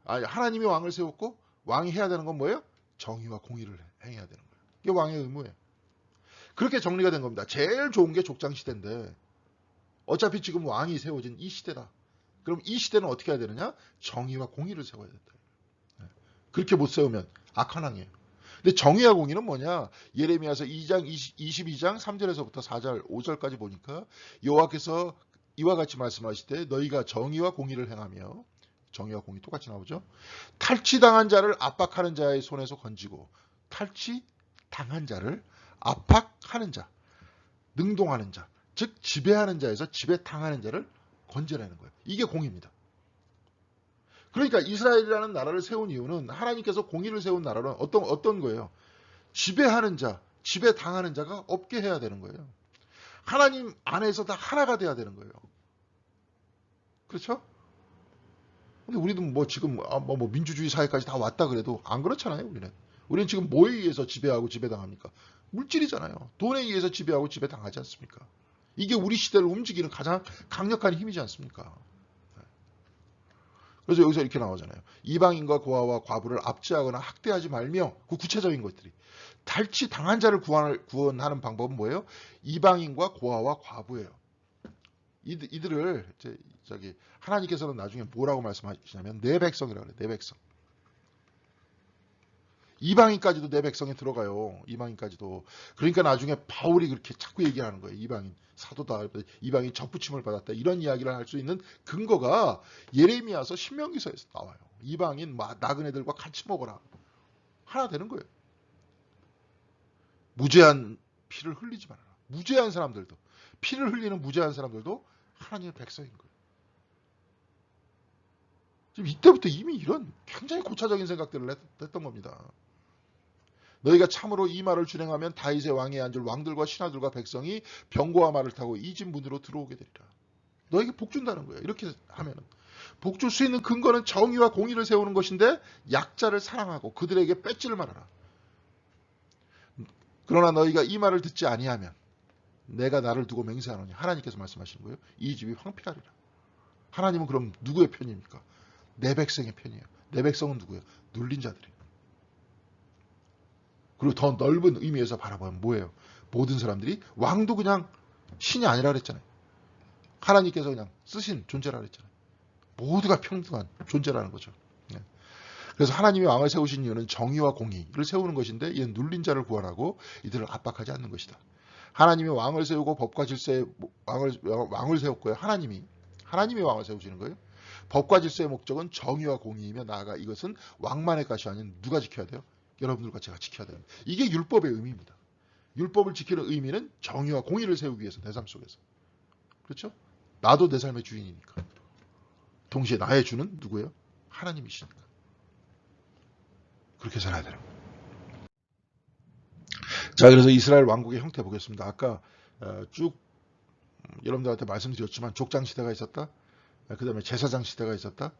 하나님이 왕을 세웠고 왕이 해야 되는 건 뭐예요? 정의와 공의를 행해야 되는 거예요. 이게 왕의 의무예요. 그렇게 정리가 된 겁니다. 제일 좋은 게 족장시대인데 어차피 지금 왕이 세워진 이 시대다. 그럼 이 시대는 어떻게 해야 되느냐? 정의와 공의를 세워야 된다. 그렇게 못 세우면 악한 왕이에요. 근데 정의와 공의는 뭐냐? 예레미야서 22장 3절에서부터 4절, 5절까지 보니까 여호와께서 이와 같이 말씀하시되 너희가 정의와 공의를 행하며 정의와 공의 똑같이 나오죠. 탈취당한 자를 압박하는 자의 손에서 건지고 탈취당한 자를 압박하는 자, 능동하는 자, 즉 지배하는 자에서 지배당하는 자를 건져내는 거예요. 이게 공의입니다. 그러니까 이스라엘이라는 나라를 세운 이유는 하나님께서 공의를 세운 나라는 어떤 거예요? 지배하는 자, 지배당하는 자가 없게 해야 되는 거예요. 하나님 안에서 다 하나가 돼야 되는 거예요. 그렇죠? 근데 우리도 지금 민주주의 사회까지 다 왔다 그래도 안 그렇잖아요. 우리는 지금 뭐에 의해서 지배하고 지배당합니까? 물질이잖아요. 돈에 의해서 지배하고 지배당하지 않습니까? 이게 우리 시대를 움직이는 가장 강력한 힘이지 않습니까? 그래서 여기서 이렇게 나오잖아요. 이방인과 고아와 과부를 압제하거나 학대하지 말며 그 구체적인 것들이 탈취당한 자를 구원하는 방법은 뭐예요? 이방인과 고아와 과부예요. 이들을 하나님께서는 나중에 뭐라고 말씀하시냐면 내 백성이라고 그래요. 내 백성. 이방인까지도 내 백성에 들어가요. 이방인까지도. 그러니까 나중에 바울이 그렇게 자꾸 얘기하는 거예요. 이방인 사도다. 이방인 접붙임을 받았다. 이런 이야기를 할 수 있는 근거가 예레미야서 신명기서에서 나와요. 이방인 나그네들과 같이 먹어라. 하나 되는 거예요. 무죄한 피를 흘리지 말아라. 무죄한 사람들도. 피를 흘리는 무죄한 사람들도 하나님의 백성인 거예요. 지금 이때부터 이미 이런 굉장히 고차적인 생각들을 했던 겁니다. 너희가 참으로 이 말을 준행하면 다윗의 왕에 앉을 왕들과 신하들과 백성이 병거와 말을 타고 이 집 문으로 들어오게 되리라. 너에게 복 준다는 거예요. 이렇게 하면은. 복 줄 수 있는 근거는 정의와 공의를 세우는 것인데 약자를 사랑하고 그들에게 뺏지를 말아라. 그러나 너희가 이 말을 듣지 아니하면 내가 나를 두고 맹세하노니 하나님께서 말씀하시는 거예요. 이 집이 황폐하리라. 하나님은 그럼 누구의 편입니까? 내 백성의 편이에요. 내 백성은 누구예요? 눌린 자들이에요. 그리고 더 넓은 의미에서 바라보면 뭐예요? 모든 사람들이 왕도 그냥 신이 아니라 그랬잖아요. 하나님께서 그냥 쓰신 존재라 그랬잖아요. 모두가 평등한 존재라는 거죠. 그래서 하나님이 왕을 세우신 이유는 정의와 공의를 세우는 것인데 이는 눌린 자를 구원하고 이들을 압박하지 않는 것이다. 하나님이 왕을 세우고 법과 질서의 왕을 세웠고요. 하나님이 왕을 세우시는 거예요. 법과 질서의 목적은 정의와 공의이며 나아가 이것은 왕만의 것이 아닌 누가 지켜야 돼요? 여러분들과 제가 지켜야 됩니다. 이게 율법의 의미입니다. 율법을 지키는 의미는 정의와 공의를 세우기 위해서 내 삶 속에서. 그렇죠? 나도 내 삶의 주인이니까. 동시에 나의 주는 누구예요? 하나님이시니까. 그렇게 살아야 되는 거예요. 자, 그래서 이스라엘 왕국의 형태 보겠습니다. 아까 쭉 여러분들한테 말씀드렸지만 족장 시대가 있었다. 그 다음에 제사장 시대가 있었다.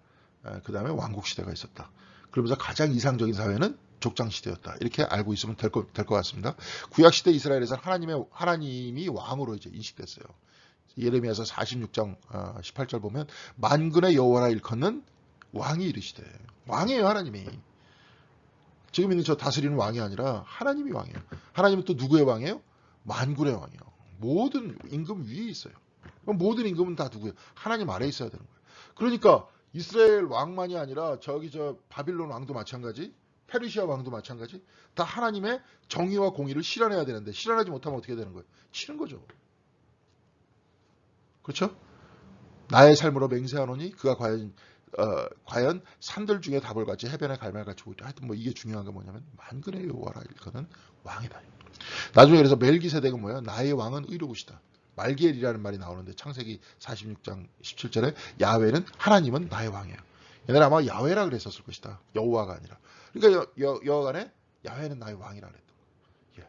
그 다음에 왕국 시대가 있었다. 그러면서 가장 이상적인 사회는 족장 시대였다. 이렇게 알고 있으면 될 것 같습니다. 구약 시대 이스라엘에서는 하나님이 왕으로 이제 인식됐어요. 예레미야서 46장 18절 보면 만군의 여호와라 일컫는 왕이 이르시되, 왕이에요 하나님이. 지금 있는 저 다스리는 왕이 아니라 하나님이 왕이에요. 하나님은 또 누구의 왕이에요? 만군의 왕이에요. 모든 임금 위에 있어요. 그럼 모든 임금은 다 누구예요? 하나님 아래에 있어야 되는 거예요. 그러니까 이스라엘 왕만이 아니라 저 바빌론 왕도 마찬가지, 페르시아 왕도 마찬가지, 다 하나님의 정의와 공의를 실현해야 되는데 실현하지 못하면 어떻게 되는 거예요? 치는 거죠. 그렇죠? 나의 삶으로 맹세하노니 그가 과연 산들 중에 다볼같이 해변의 갈멜같이 보이리라. 하여튼 뭐 이게 중요한 게 뭐냐면 만군의 여호와라 일컫는 왕이다. 나중에 그래서 멜기세덱은 뭐야? 나의 왕은 의로우시다. 말기엘이라는 말이 나오는데 창세기 46장 17절에 야훼는 하나님은 나의 왕이에요. 옛날에 아마 야훼라 그랬었을 것이다. 여호와가 아니라. 그러니까 여하간에 야훼는 나의 왕이라 그랬던 거예요. 예.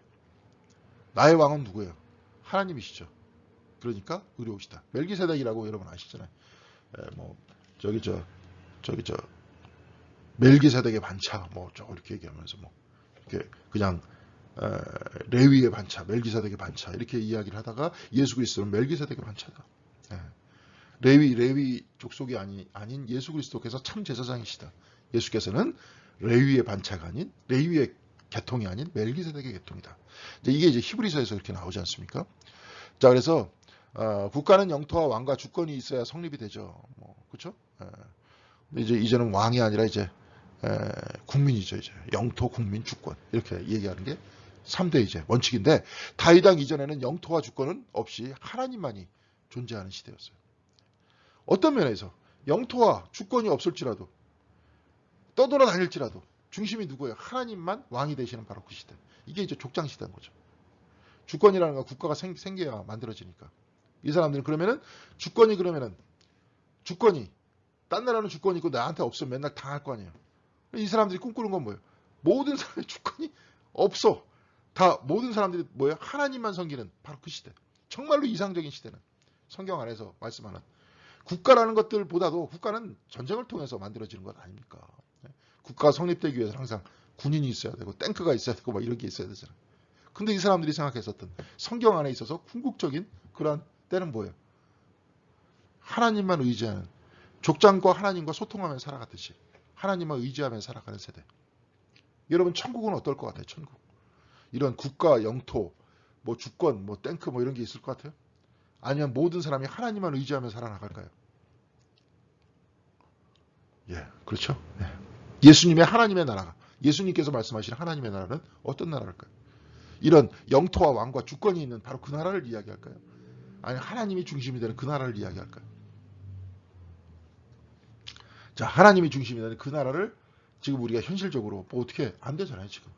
나의 왕은 누구예요? 하나님이시죠. 그러니까 의로우시다. 멜기세덱이라고 여러분 아시잖아요. 뭐 저기 멜기세덱의 반차 이렇게 얘기하면서 이렇게 그냥 레위의 반차, 멜기세덱의 반차 이렇게 이야기를 하다가 예수 그리스도는 멜기세덱의 반차다. 레위 족속이 아닌 예수 그리스도께서 참 제사장이시다. 예수께서는 레위의 반차가 아닌 레위의 계통이 아닌 멜기세덱의 계통이다. 이게 이제 히브리서에서 그렇게 나오지 않습니까? 자, 그래서 국가는 영토와 왕과 주권이 있어야 성립이 되죠. 그렇죠? 이제 이제는 왕이 아니라 이제 국민이죠. 이제 영토, 국민, 주권 이렇게 얘기하는 게 3대 이제 원칙인데 다윗 왕 이전에는 영토와 주권은 없이 하나님만이 존재하는 시대였어요. 어떤 면에서 영토와 주권이 없을지라도 떠돌아다닐지라도 중심이 누구예요? 하나님만 왕이 되시는 바로 그 시대. 이게 이제 족장 시대인 거죠. 주권이라는 건 국가가 생겨야 만들어지니까. 이 사람들은 그러면은 주권이 딴 나라는 주권이 있고 나한테 없으면 맨날 당할 거 아니에요. 이 사람들이 꿈꾸는 건 뭐예요? 모든 사람의 주권이 없어. 다 모든 사람들이 뭐예요? 하나님만 섬기는 바로 그 시대. 정말로 이상적인 시대는 성경 안에서 말씀하는 국가라는 것들보다도 국가는 전쟁을 통해서 만들어지는 것 아닙니까? 국가가 성립되기 위해서 항상 군인이 있어야 되고 탱크가 있어야 되고 이런 게 있어야 되잖아요. 근데 이 사람들이 생각했었던 성경 안에 있어서 궁극적인 그런 때는 뭐예요? 하나님만 의지하는 족장과 하나님과 소통하면서 살아갔듯이 하나님만 의지하면서 살아가는 세대. 여러분 천국은 어떨 것 같아요? 천국. 이런 국가, 영토, 주권, 탱크 이런 게 있을 것 같아요? 아니면 모든 사람이 하나님만 의지하면서 살아나갈까요? 예, 그렇죠. 예. 예수님의 하나님의 나라가 예수님께서 말씀하시는 하나님의 나라는 어떤 나라일까요? 이런 영토와 왕과 주권이 있는 바로 그 나라를 이야기할까요? 아니면 하나님이 중심이 되는 그 나라를 이야기할까요? 자, 하나님이 중심이 되는 그 나라를 지금 우리가 현실적으로 어떻게 안 되잖아요, 지금.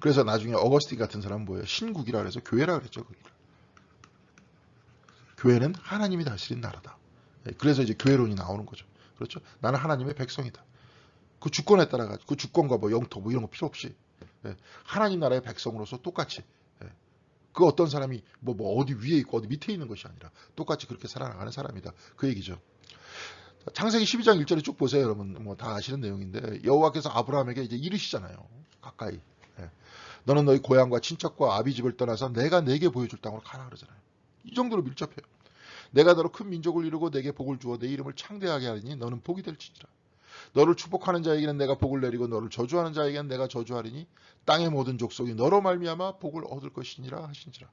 그래서 나중에 어거스틴 같은 사람은 뭐예요? 신국이라 그래서 교회라 그랬죠, 거기를. 교회는 하나님이 다스린 나라다. 그래서 이제 교회론이 나오는 거죠. 그렇죠? 나는 하나님의 백성이다. 그 주권에 따라가 그 주권과 영토 이런 거 필요 없이 하나님 나라의 백성으로서 똑같이 그 어떤 사람이 어디 위에 있고 어디 밑에 있는 것이 아니라 똑같이 그렇게 살아나가는 사람이다. 그 얘기죠. 창세기 12장 1절에 쭉 보세요. 여러분 다 아시는 내용인데 여호와께서 아브라함에게 이제 이르시잖아요. 가까이. 너는 너희 고향과 친척과 아비 집을 떠나서 내가 네게 보여줄 땅으로 가라 그러잖아요. 이 정도로 밀접해요. 내가 너로 큰 민족을 이루고 내게 복을 주어 내 이름을 창대하게 하리니 너는 복이 될지니라. 너를 축복하는 자에게는 내가 복을 내리고 너를 저주하는 자에게는 내가 저주하리니 땅의 모든 족속이 너로 말미암아 복을 얻을 것이니라 하신지라.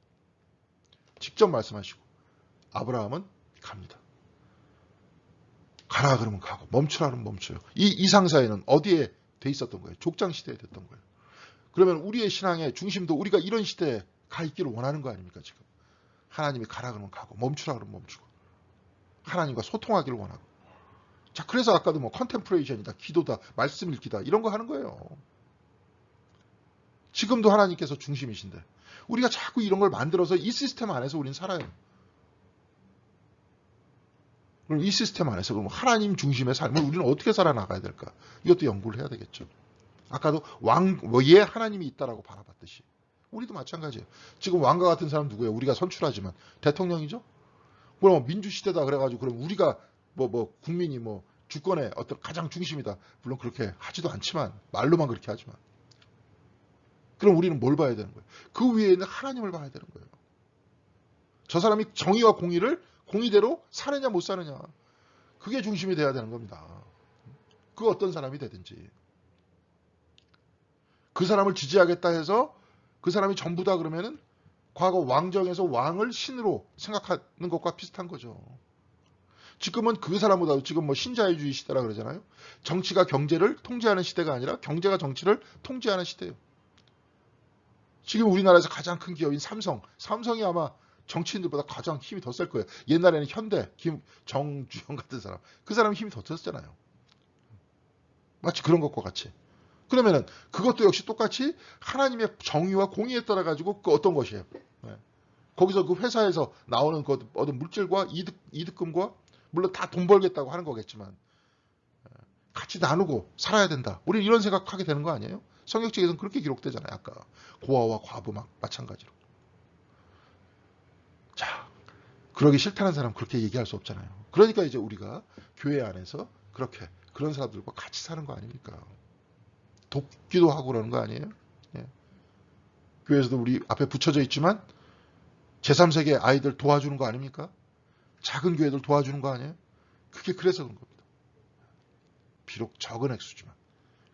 직접 말씀하시고 아브라함은 갑니다. 가라 그러면 가고 멈추라 그러면 멈춰요. 이 이상사회는 어디에 돼 있었던 거예요? 족장 시대에 됐던 거예요. 그러면 우리의 신앙의 중심도 우리가 이런 시대에 가 있기를 원하는 거 아닙니까 지금? 하나님이 가라 그러면 가고 멈추라 그러면 멈추고 하나님과 소통하기를 원하고. 자, 그래서 아까도 컨템플레이션이다, 기도다, 말씀 읽기다 이런 거 하는 거예요. 지금도 하나님께서 중심이신데 우리가 자꾸 이런 걸 만들어서 이 시스템 안에서 우리는 살아요. 그럼 이 시스템 안에서 그럼 하나님 중심의 삶을 우리는 어떻게 살아나가야 될까? 이것도 연구를 해야 되겠죠. 아까도 왕위에 하나님이 있다라고 바라봤듯이 우리도 마찬가지예요. 지금 왕과 같은 사람 누구예요? 우리가 선출하지만 대통령이죠. 그럼 민주시대다 그래가지고 그럼 우리가 국민이 주권의 어떤 가장 중심이다. 물론 그렇게 하지도 않지만 말로만 그렇게 하지만 그럼 우리는 뭘 봐야 되는 거예요? 그 위에 있는 하나님을 봐야 되는 거예요. 저 사람이 정의와 공의를 공의대로 사느냐 못 사느냐 그게 중심이 돼야 되는 겁니다. 그 어떤 사람이 되든지 그 사람을 지지하겠다 해서 그 사람이 전부다 그러면은 과거 왕정에서 왕을 신으로 생각하는 것과 비슷한 거죠. 지금은 그 사람보다도 지금 신자유주의 시대라 그러잖아요. 정치가 경제를 통제하는 시대가 아니라 경제가 정치를 통제하는 시대예요. 지금 우리나라에서 가장 큰 기업인 삼성이 아마 정치인들보다 가장 힘이 더 셀 거예요. 옛날에는 현대, 정주영 같은 사람, 그 사람 힘이 더 셌잖아요. 마치 그런 것과 같이. 그러면은 그것도 역시 똑같이 하나님의 정의와 공의에 따라 가지고 그 어떤 것이에요. 네. 거기서 그 회사에서 나오는 그 어떤 물질과 이득금과 물론 다 돈 벌겠다고 하는 거겠지만 같이 나누고 살아야 된다. 우리 이런 생각하게 되는 거 아니에요? 성경책에서는 그렇게 기록되잖아요. 아까 고아와 과부 마찬가지로. 자, 그러기 싫다는 사람 그렇게 얘기할 수 없잖아요. 그러니까 이제 우리가 교회 안에서 그렇게 그런 사람들과 같이 사는 거 아닙니까? 돕기도 하고 그러는 거 아니에요? 예. 교회에서도 우리 앞에 붙여져 있지만 제3세계 아이들 도와주는 거 아닙니까? 작은 교회들 도와주는 거 아니에요? 그게 그래서 그런 겁니다. 비록 적은 액수지만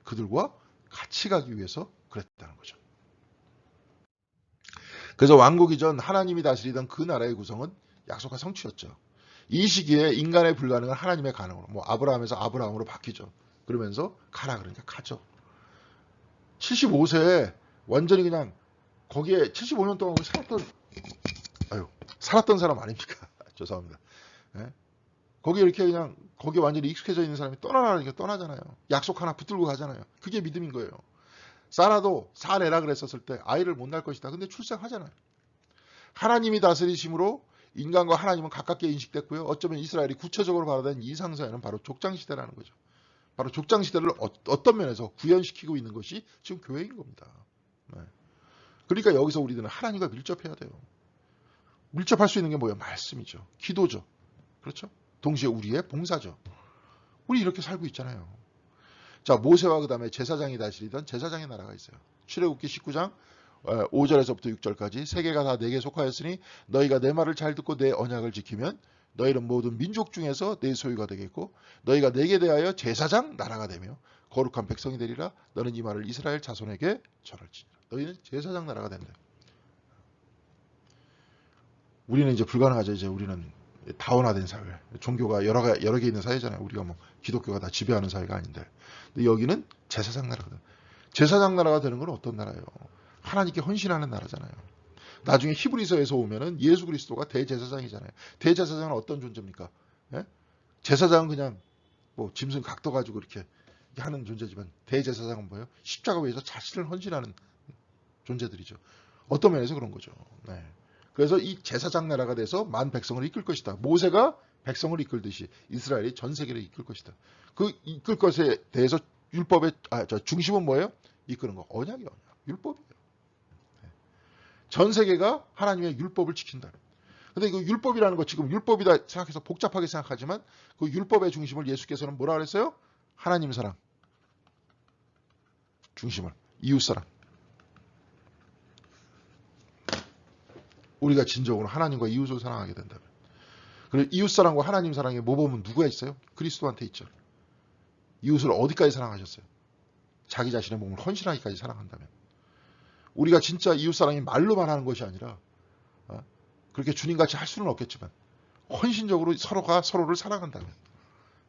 그들과 같이 가기 위해서 그랬다는 거죠. 그래서 왕국 이전 하나님이 다스리던 그 나라의 구성은 약속과 성취였죠. 이 시기에 인간의 불가능은 하나님의 가능으로 아브라함에서 아브라함으로 바뀌죠. 그러면서 가라 그러니까 가죠. 75세에 완전히 그냥 거기에 75년 동안 살았던 사람 아닙니까? 죄송합니다. 예? 거기에 이렇게 그냥 거기에 완전히 익숙해져 있는 사람이 떠나라니까 떠나잖아요. 약속 하나 붙들고 가잖아요. 그게 믿음인 거예요. 사라도 사내라 그랬었을 때 아이를 못 낳을 것이다. 근데 출생하잖아요. 하나님이 다스리심으로 인간과 하나님은 가깝게 인식됐고요. 어쩌면 이스라엘이 구체적으로 바라던 이상사회는 바로 족장시대라는 거죠. 바로 족장시대를 어떤 면에서 구현시키고 있는 것이 지금 교회인 겁니다. 네. 그러니까 여기서 우리들은 하나님과 밀접해야 돼요. 밀접할 수 있는 게 뭐예요? 말씀이죠. 기도죠. 그렇죠? 동시에 우리의 봉사죠. 우리 이렇게 살고 있잖아요. 자, 모세와 그 다음에 제사장이 다스리던 제사장의 나라가 있어요. 출애굽기 19장 5절에서부터 6절까지 세계가 다 내게 속하였으니 너희가 내 말을 잘 듣고 내 언약을 지키면 너희는 모든 민족 중에서 내 소유가 되겠고 너희가 내게 대하여 제사장 나라가 되며 거룩한 백성이 되리라. 너는 이 말을 이스라엘 자손에게 전할지니라. 너희는 제사장 나라가 된다. 우리는 이제 불가능하죠. 이제 우리는 다원화된 사회, 종교가 여러 개 있는 사회잖아요. 우리가 기독교가 다 지배하는 사회가 아닌데. 근데 여기는 제사장 나라거든. 제사장 나라가 되는 건 어떤 나라예요? 하나님께 헌신하는 나라잖아요. 나중에 히브리서에서 오면은 예수 그리스도가 대제사장이잖아요. 대제사장은 어떤 존재입니까? 예? 제사장은 그냥 짐승 각도 가지고 이렇게 하는 존재지만 대제사장은 뭐예요? 십자가 위에서 자신을 헌신하는 존재들이죠. 어떤 면에서 그런 거죠. 네. 그래서 이 제사장 나라가 돼서 만 백성을 이끌 것이다. 모세가 백성을 이끌듯이 이스라엘이 전 세계를 이끌 것이다. 그 이끌 것에 대해서 율법의 중심은 뭐예요? 이끄는 거. 언약이에요. 율법이에요. 전 세계가 하나님의 율법을 지킨다. 근데 그 율법이라는 거 지금 율법이다 생각해서 복잡하게 생각하지만 그 율법의 중심을 예수께서는 뭐라 그랬어요? 하나님 사랑. 중심을. 이웃 사랑. 우리가 진정으로 하나님과 이웃을 사랑하게 된다면. 그리고 이웃 사랑과 하나님 사랑의 모범은 누가 있어요? 그리스도한테 있죠. 이웃을 어디까지 사랑하셨어요? 자기 자신의 몸을 헌신하기까지 사랑한다면. 우리가 진짜 이웃 사랑이 말로만 하는 것이 아니라 그렇게 주님같이 할 수는 없겠지만 헌신적으로 서로가 서로를 사랑한다면.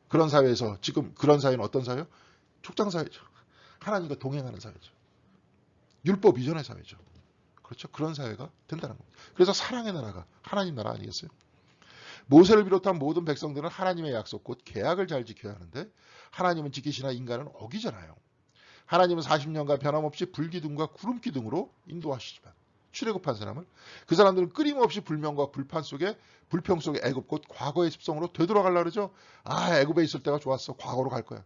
그런 사회에서 지금 그런 사회는 어떤 사회요? 족장사회죠. 하나님과 동행하는 사회죠. 율법 이전의 사회죠. 그렇죠. 그런 사회가 된다는 겁니다. 그래서 사랑의 나라가 하나님 나라 아니겠어요? 모세를 비롯한 모든 백성들은 하나님의 약속 곧 계약을 잘 지켜야 하는데 하나님은 지키시나 인간은 어기잖아요. 하나님은 40년간 변함없이 불기둥과 구름기둥으로 인도하시지만 출애굽한 사람을 그 사람들은 끊임없이 불명과 불평 속에 애굽 곧 과거의 습성으로 되돌아가려고 그러죠. 애굽에 있을 때가 좋았어. 과거로 갈 거야.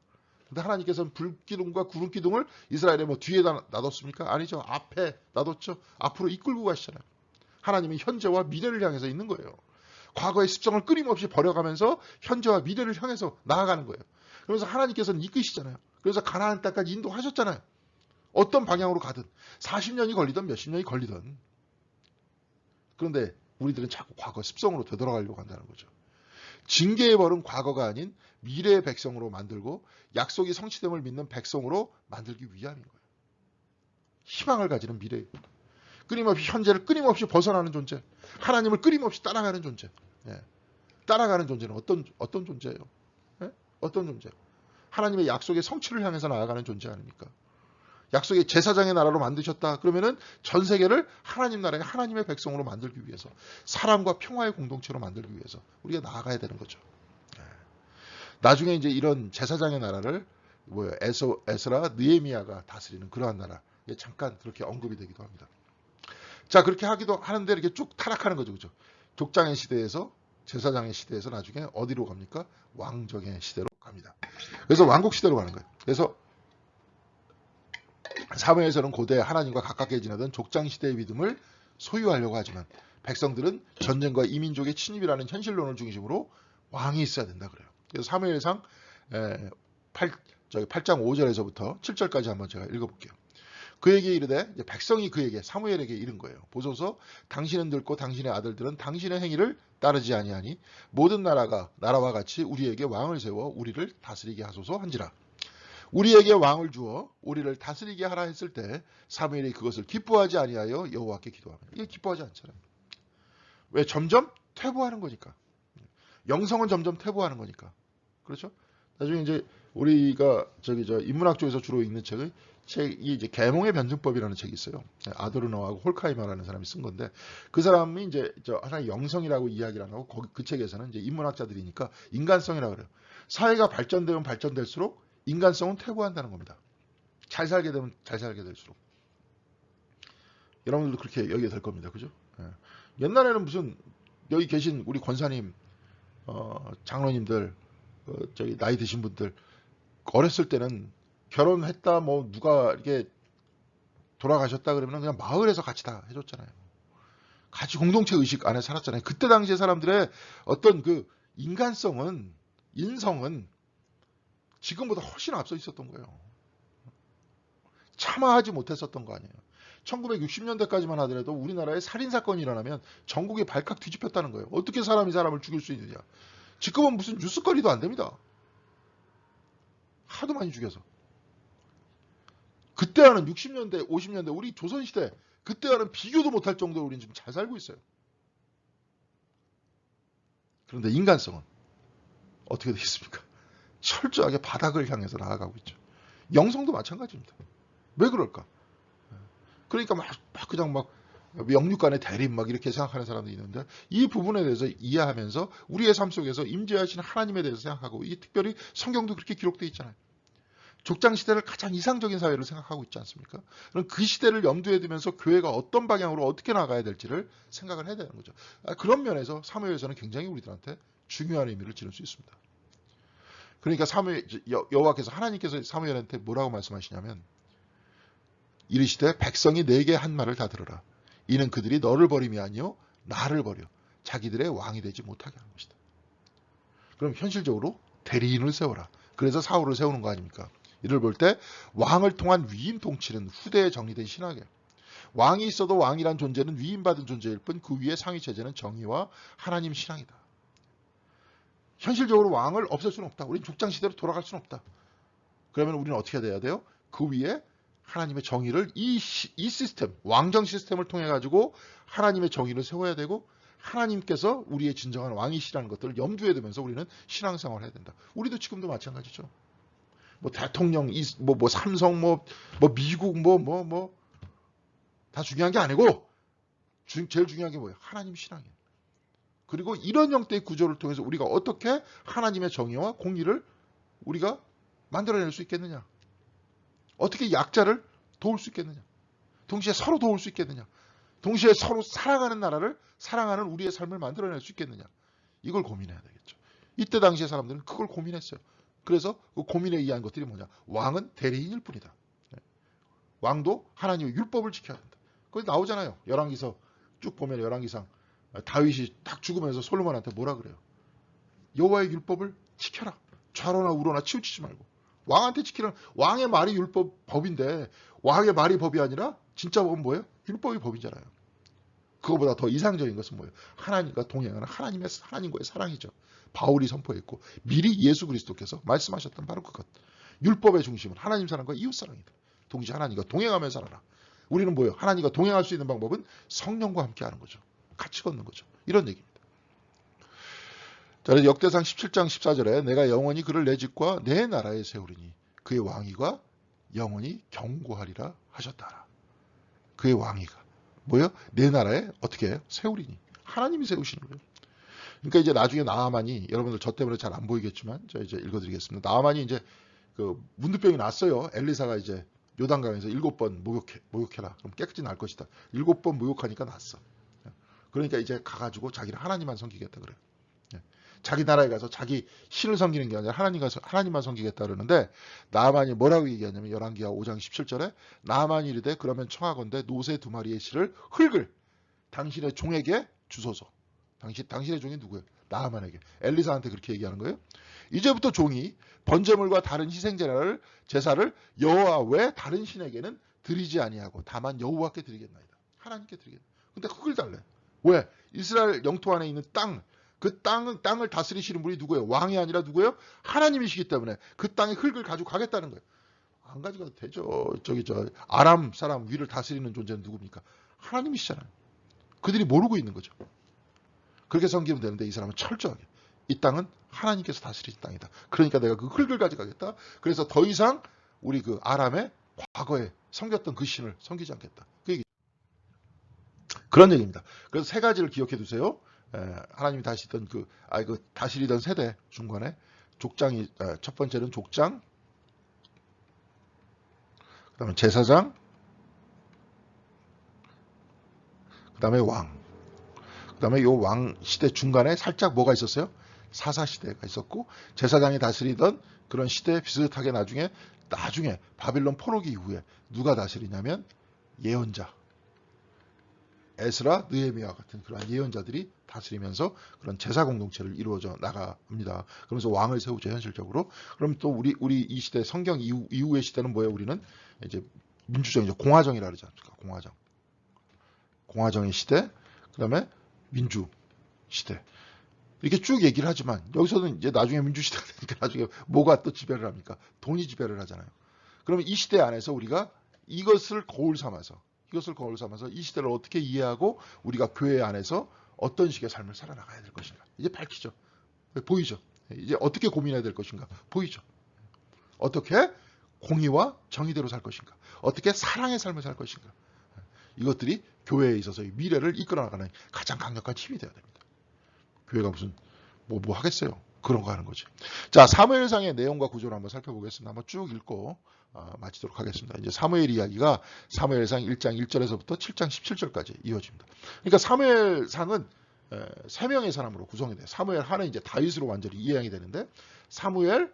근데 하나님께서는 불기둥과 구름기둥을 이스라엘의 뭐 뒤에다 놔뒀습니까? 아니죠. 앞에 놔뒀죠. 앞으로 이끌고 가시잖아요. 하나님은 현재와 미래를 향해서 있는 거예요. 과거의 습성을 끊임없이 버려가면서 현재와 미래를 향해서 나아가는 거예요. 그래서 하나님께서는 이끄시잖아요. 그래서 가나안 땅까지 인도하셨잖아요. 어떤 방향으로 가든 40년이 걸리든 몇십 년이 걸리든. 그런데 우리들은 자꾸 과거 습성으로 되돌아가려고 한다는 거죠. 징계의 벌은 과거가 아닌 미래의 백성으로 만들고 약속이 성취됨을 믿는 백성으로 만들기 위함인 거예요. 희망을 가지는 미래. 끊임없이 현재를 끊임없이 벗어나는 존재. 하나님을 끊임없이 따라가는 존재. 예. 따라가는 존재는 어떤 존재예요? 예? 어떤 존재? 하나님의 약속의 성취를 향해서 나아가는 존재 아닙니까? 약속의 제사장의 나라로 만드셨다. 그러면은 전 세계를 하나님 나라의 하나님의 백성으로 만들기 위해서, 사랑과 평화의 공동체로 만들기 위해서 우리가 나아가야 되는 거죠. 나중에 이제 이런 제사장의 나라를 에스라, 느헤미야가 다스리는 그러한 나라. 잠깐 그렇게 언급이 되기도 합니다. 자, 그렇게 하기도 하는데 이렇게 쭉 타락하는 거죠. 그죠? 족장의 시대에서, 제사장의 시대에서 나중에 어디로 갑니까? 왕정의 시대로 갑니다. 그래서 왕국 시대로 가는 거예요. 그래서 사무엘서는 고대 하나님과 가깝게 지내던 족장 시대의 믿음을 소유하려고 하지만 백성들은 전쟁과 이민족의 침입이라는 현실론을 중심으로 왕이 있어야 된다 그래요. 그래서 사무엘상 8장 5절에서부터 7절까지 한번 제가 읽어볼게요. 그에게 이르되, 백성이 그에게 사무엘에게 이른 거예요. 보소서 당신은 늙고 당신의 아들들은 당신의 행위를 따르지 아니하니 모든 나라와 같이 우리에게 왕을 세워 우리를 다스리게 하소서 한지라. 우리에게 왕을 주어 우리를 다스리게 하라 했을 때 사무엘이 그것을 기뻐하지 아니하여 여호와께 기도하며. 이게 기뻐하지 않잖아요. 왜? 점점 퇴보하는 거니까. 영성은 점점 퇴보하는 거니까. 그렇죠? 나중에 이제 우리가 인문학 쪽에서 주로 읽는 책이 이제 계몽의 변증법이라는 책이 있어요. 아도르너하고 홀카이머라는 사람이 쓴 건데, 그 사람이 이제 하나의 영성이라고 이야기를 안 하고 그 책에서는 이제 인문학자들이니까 인간성이라고 그래요. 사회가 발전되면 발전될수록 인간성은 퇴보한다는 겁니다. 잘 살게 되면 잘 살게 될수록. 여러분들도 그렇게 여기게 될 겁니다. 그죠? 옛날에는 무슨 여기 계신 우리 권사님, 장로님들, 나이 드신 분들 어렸을 때는 결혼했다 뭐 누가 이렇게 돌아가셨다 그러면 그냥 마을에서 같이 다 해줬잖아요. 같이 공동체 의식 안에 살았잖아요. 그때 당시에 사람들의 어떤 그 인간성은, 인성은 지금보다 훨씬 앞서 있었던 거예요. 참아하지 못했었던 거 아니에요. 1960년대까지만 하더라도 우리나라에 살인사건이 일어나면 전국에 발칵 뒤집혔다는 거예요. 어떻게 사람이 사람을 죽일 수 있느냐. 지금은 무슨 뉴스거리도 안 됩니다. 하도 많이 죽여서. 그때와는 60년대, 50년대, 우리 조선시대, 그때와는 비교도 못할 정도로 우리는 지금 잘 살고 있어요. 그런데 인간성은 어떻게 되겠습니까? 철저하게 바닥을 향해서 나아가고 있죠. 영성도 마찬가지입니다. 왜 그럴까? 그러니까 그냥 영육 간의 대립 이렇게 생각하는 사람들이 있는데, 이 부분에 대해서 이해하면서 우리의 삶 속에서 임재하시는 하나님에 대해서 생각하고, 이 특별히 성경도 그렇게 기록되어 있잖아요. 족장 시대를 가장 이상적인 사회로 생각하고 있지 않습니까? 그럼 그 시대를 염두에 두면서 교회가 어떤 방향으로 어떻게 나가야 될지를 생각을 해야 되는 거죠. 그런 면에서 사무엘서는 굉장히 우리들한테 중요한 의미를 지닐 수 있습니다. 그러니까 여호와께서, 하나님께서 사무엘한테 뭐라고 말씀하시냐면, 이르시되 백성이 내게 한 말을 다 들으라. 이는 그들이 너를 버림이 아니요 나를 버려 자기들의 왕이 되지 못하게 하는 것이다. 그럼 현실적으로 대리인을 세워라. 그래서 사울을 세우는 거 아닙니까? 이를 볼 때 왕을 통한 위임 통치는 후대에 정리된 신학이에요. 왕이 있어도 왕이란 존재는 위임받은 존재일 뿐 그 위에 상위 체제는 정의와 하나님 신앙이다. 현실적으로 왕을 없앨 수는 없다. 우리는 족장 시대로 돌아갈 수는 없다. 그러면 우리는 어떻게 돼야 돼요? 그 위에 하나님의 정의를 이 시스템, 왕정 시스템을 통해 가지고 하나님의 정의를 세워야 되고, 하나님께서 우리의 진정한 왕이시라는 것들을 염두에 두면서 우리는 신앙생활을 해야 된다. 우리도 지금도 마찬가지죠. 대통령, 삼성, 미국, 다 중요한 게 아니고, 제일 중요한 게 뭐예요? 하나님 신앙이에요. 그리고 이런 형태의 구조를 통해서 우리가 어떻게 하나님의 정의와 공의를 우리가 만들어낼 수 있겠느냐? 어떻게 약자를 도울 수 있겠느냐? 동시에 서로 도울 수 있겠느냐? 동시에 서로 사랑하는 나라를, 사랑하는 우리의 삶을 만들어낼 수 있겠느냐? 이걸 고민해야 되겠죠. 이때 당시의 사람들은 그걸 고민했어요. 그래서 그 고민에 의한 것들이 뭐냐? 왕은 대리인일 뿐이다. 왕도 하나님의 율법을 지켜야 된다. 거기 나오잖아요. 열왕기서 쭉 보면 열왕기상 다윗이 딱 죽으면서 솔로몬한테 뭐라 그래요? 여호와의 율법을 지켜라. 좌로나 우로나 치우치지 말고. 왕한테 지키는 왕의 말이 법인데 왕의 말이 법이 아니라 진짜 법은 뭐예요? 율법이 법이잖아요. 그거보다 더 이상적인 것은 뭐예요? 하나님과 동행하는 하나님과의 사랑이죠. 바울이 선포했고 미리 예수 그리스도께서 말씀하셨던 바로 그것. 율법의 중심은 하나님 사랑과 이웃 사랑이다. 동시에 하나님과 동행하며 살아라. 우리는 뭐예요? 하나님과 동행할 수 있는 방법은 성령과 함께 하는 거죠. 같이 걷는 거죠. 이런 얘기입니다. 자, 그래서 역대상 17장 14절에 내가 영원히 그를 내 집과 내 나라에 세우리니 그의 왕위가 영원히 경고하리라 하셨다. 그의 왕위가 뭐예요? 내 나라에 어떻게 해요? 세우리니. 하나님이 세우시는 거예요. 그러니까 이제 나중에 나아만이 여러분들 저 때문에 잘 안 보이겠지만 제가 이제 읽어드리겠습니다. 나아만이 이제 그 문두병이 났어요. 엘리사가 이제 요단강에서 7번 목욕해라. 그럼 깨끗이 날 것이다. 7번 목욕하니까 났어. 그러니까 이제 가가지고 자기는 하나님만 섬기겠다 그래요. 자기 나라에 가서 자기 신을 섬기는 게 아니라 하나님만 섬기겠다 그러는데 나아만이 뭐라고 얘기하냐면 열왕기하 5장 17절에 나아만이 이르되 그러면 청하건대 노새 2마리의 실을 흙을 당신의 종에게 주소서. 당신의 종이 누구예요? 나아만에게. 엘리사한테 그렇게 얘기하는 거예요. 이제부터 종이 번제물과 다른 제사를 여호와 외 다른 신에게는 드리지 아니하고 다만 여호와께 드리겠나이다. 하나님께 드리겠다. 근데 흙을 달래. 왜? 이스라엘 영토 안에 있는 그 땅을 다스리시는 분이 누구예요? 왕이 아니라 누구예요? 하나님이시기 때문에 그 땅에 흙을 가지고 가겠다는 거예요. 안 가져가도 되죠. 아람 사람 위를 다스리는 존재는 누굽니까? 하나님이시잖아요. 그들이 모르고 있는 거죠. 그렇게 섬기면 되는데 이 사람은 철저하게 이 땅은 하나님께서 다스리신 땅이다. 그러니까 내가 그 흙을 가져가겠다. 그래서 더 이상 우리 그 아람의 과거에 섬겼던 그 신을 섬기지 않겠다. 그 얘기. 그런 얘기입니다. 그래서 세 가지를 기억해 두세요. 하나님이 다스리던 세대 중간에 족장이 첫 번째는 족장, 그다음에 제사장, 그다음에 왕. 그다음에 요 왕 시대 중간에 살짝 뭐가 있었어요? 사사 시대가 있었고 제사장이 다스리던 그런 시대에 비슷하게 나중에 바빌론 포로기 이후에 누가 다스리냐면 예언자, 에스라, 느헤미야 같은 그런 예언자들이 다스리면서 그런 제사 공동체를 이루어져 나갑니다. 그러면서 왕을 세우죠 현실적으로. 그럼 또 우리 이 시대 성경 이후의 시대는 뭐예요? 우리는 이제 민주정이죠. 공화정이라 그러지 않습니까? 공화정의 시대. 그다음에 민주 시대. 이렇게 쭉 얘기를 하지만 여기서는 이제 나중에 민주 시대가 되니까 나중에 뭐가 또 지배를 합니까? 돈이 지배를 하잖아요. 그러면 이 시대 안에서 우리가 이것을 거울 삼아서 이 시대를 어떻게 이해하고 우리가 교회 안에서 어떤 식의 삶을 살아나가야 될 것인가. 이제 밝히죠. 보이죠. 이제 어떻게 고민해야 될 것인가. 보이죠. 어떻게 공의와 정의대로 살 것인가. 어떻게 사랑의 삶을 살 것인가. 이것들이 교회에 있어서의 미래를 이끌어 나가는 가장 강력한 힘이 되어야 됩니다. 교회가 무슨 뭐 하겠어요. 그런 거 하는 거지. 자, 사무엘상의 내용과 구조를 한번 살펴보겠습니다. 한번 쭉 읽고 마치도록 하겠습니다. 이제 사무엘 이야기가 사무엘상 1장 1절에서부터 7장 17절까지 이어집니다. 그러니까 사무엘상은 3명의 사람으로 구성이 돼요. 사무엘 하는 이제 다윗으로 완전히 이해양이 되는데 사무엘,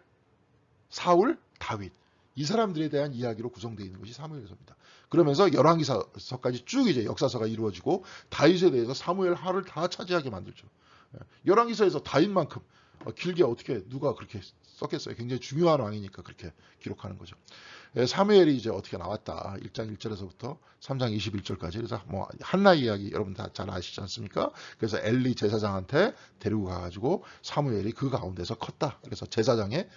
사울, 다윗. 이 사람들에 대한 이야기로 구성되어 있는 것이 사무엘서입니다. 그러면서 열왕기서까지 쭉 이제 역사서가 이루어지고 다윗에 대해서 사무엘 하를 다 차지하게 만들죠. 열왕기서에서 다윗만큼 길게 어떻게 누가 그렇게 썼겠어요. 굉장히 중요한 왕이니까 그렇게 기록하는 거죠. 사무엘이 이제 어떻게 나왔다. 1장 1절에서부터 3장 21절까지. 그래서 뭐 한나 이야기 여러분 다 잘 아시지 않습니까? 그래서 엘리 제사장한테 데리고 가가지고 사무엘이 그 가운데서 컸다. 그래서 제사장의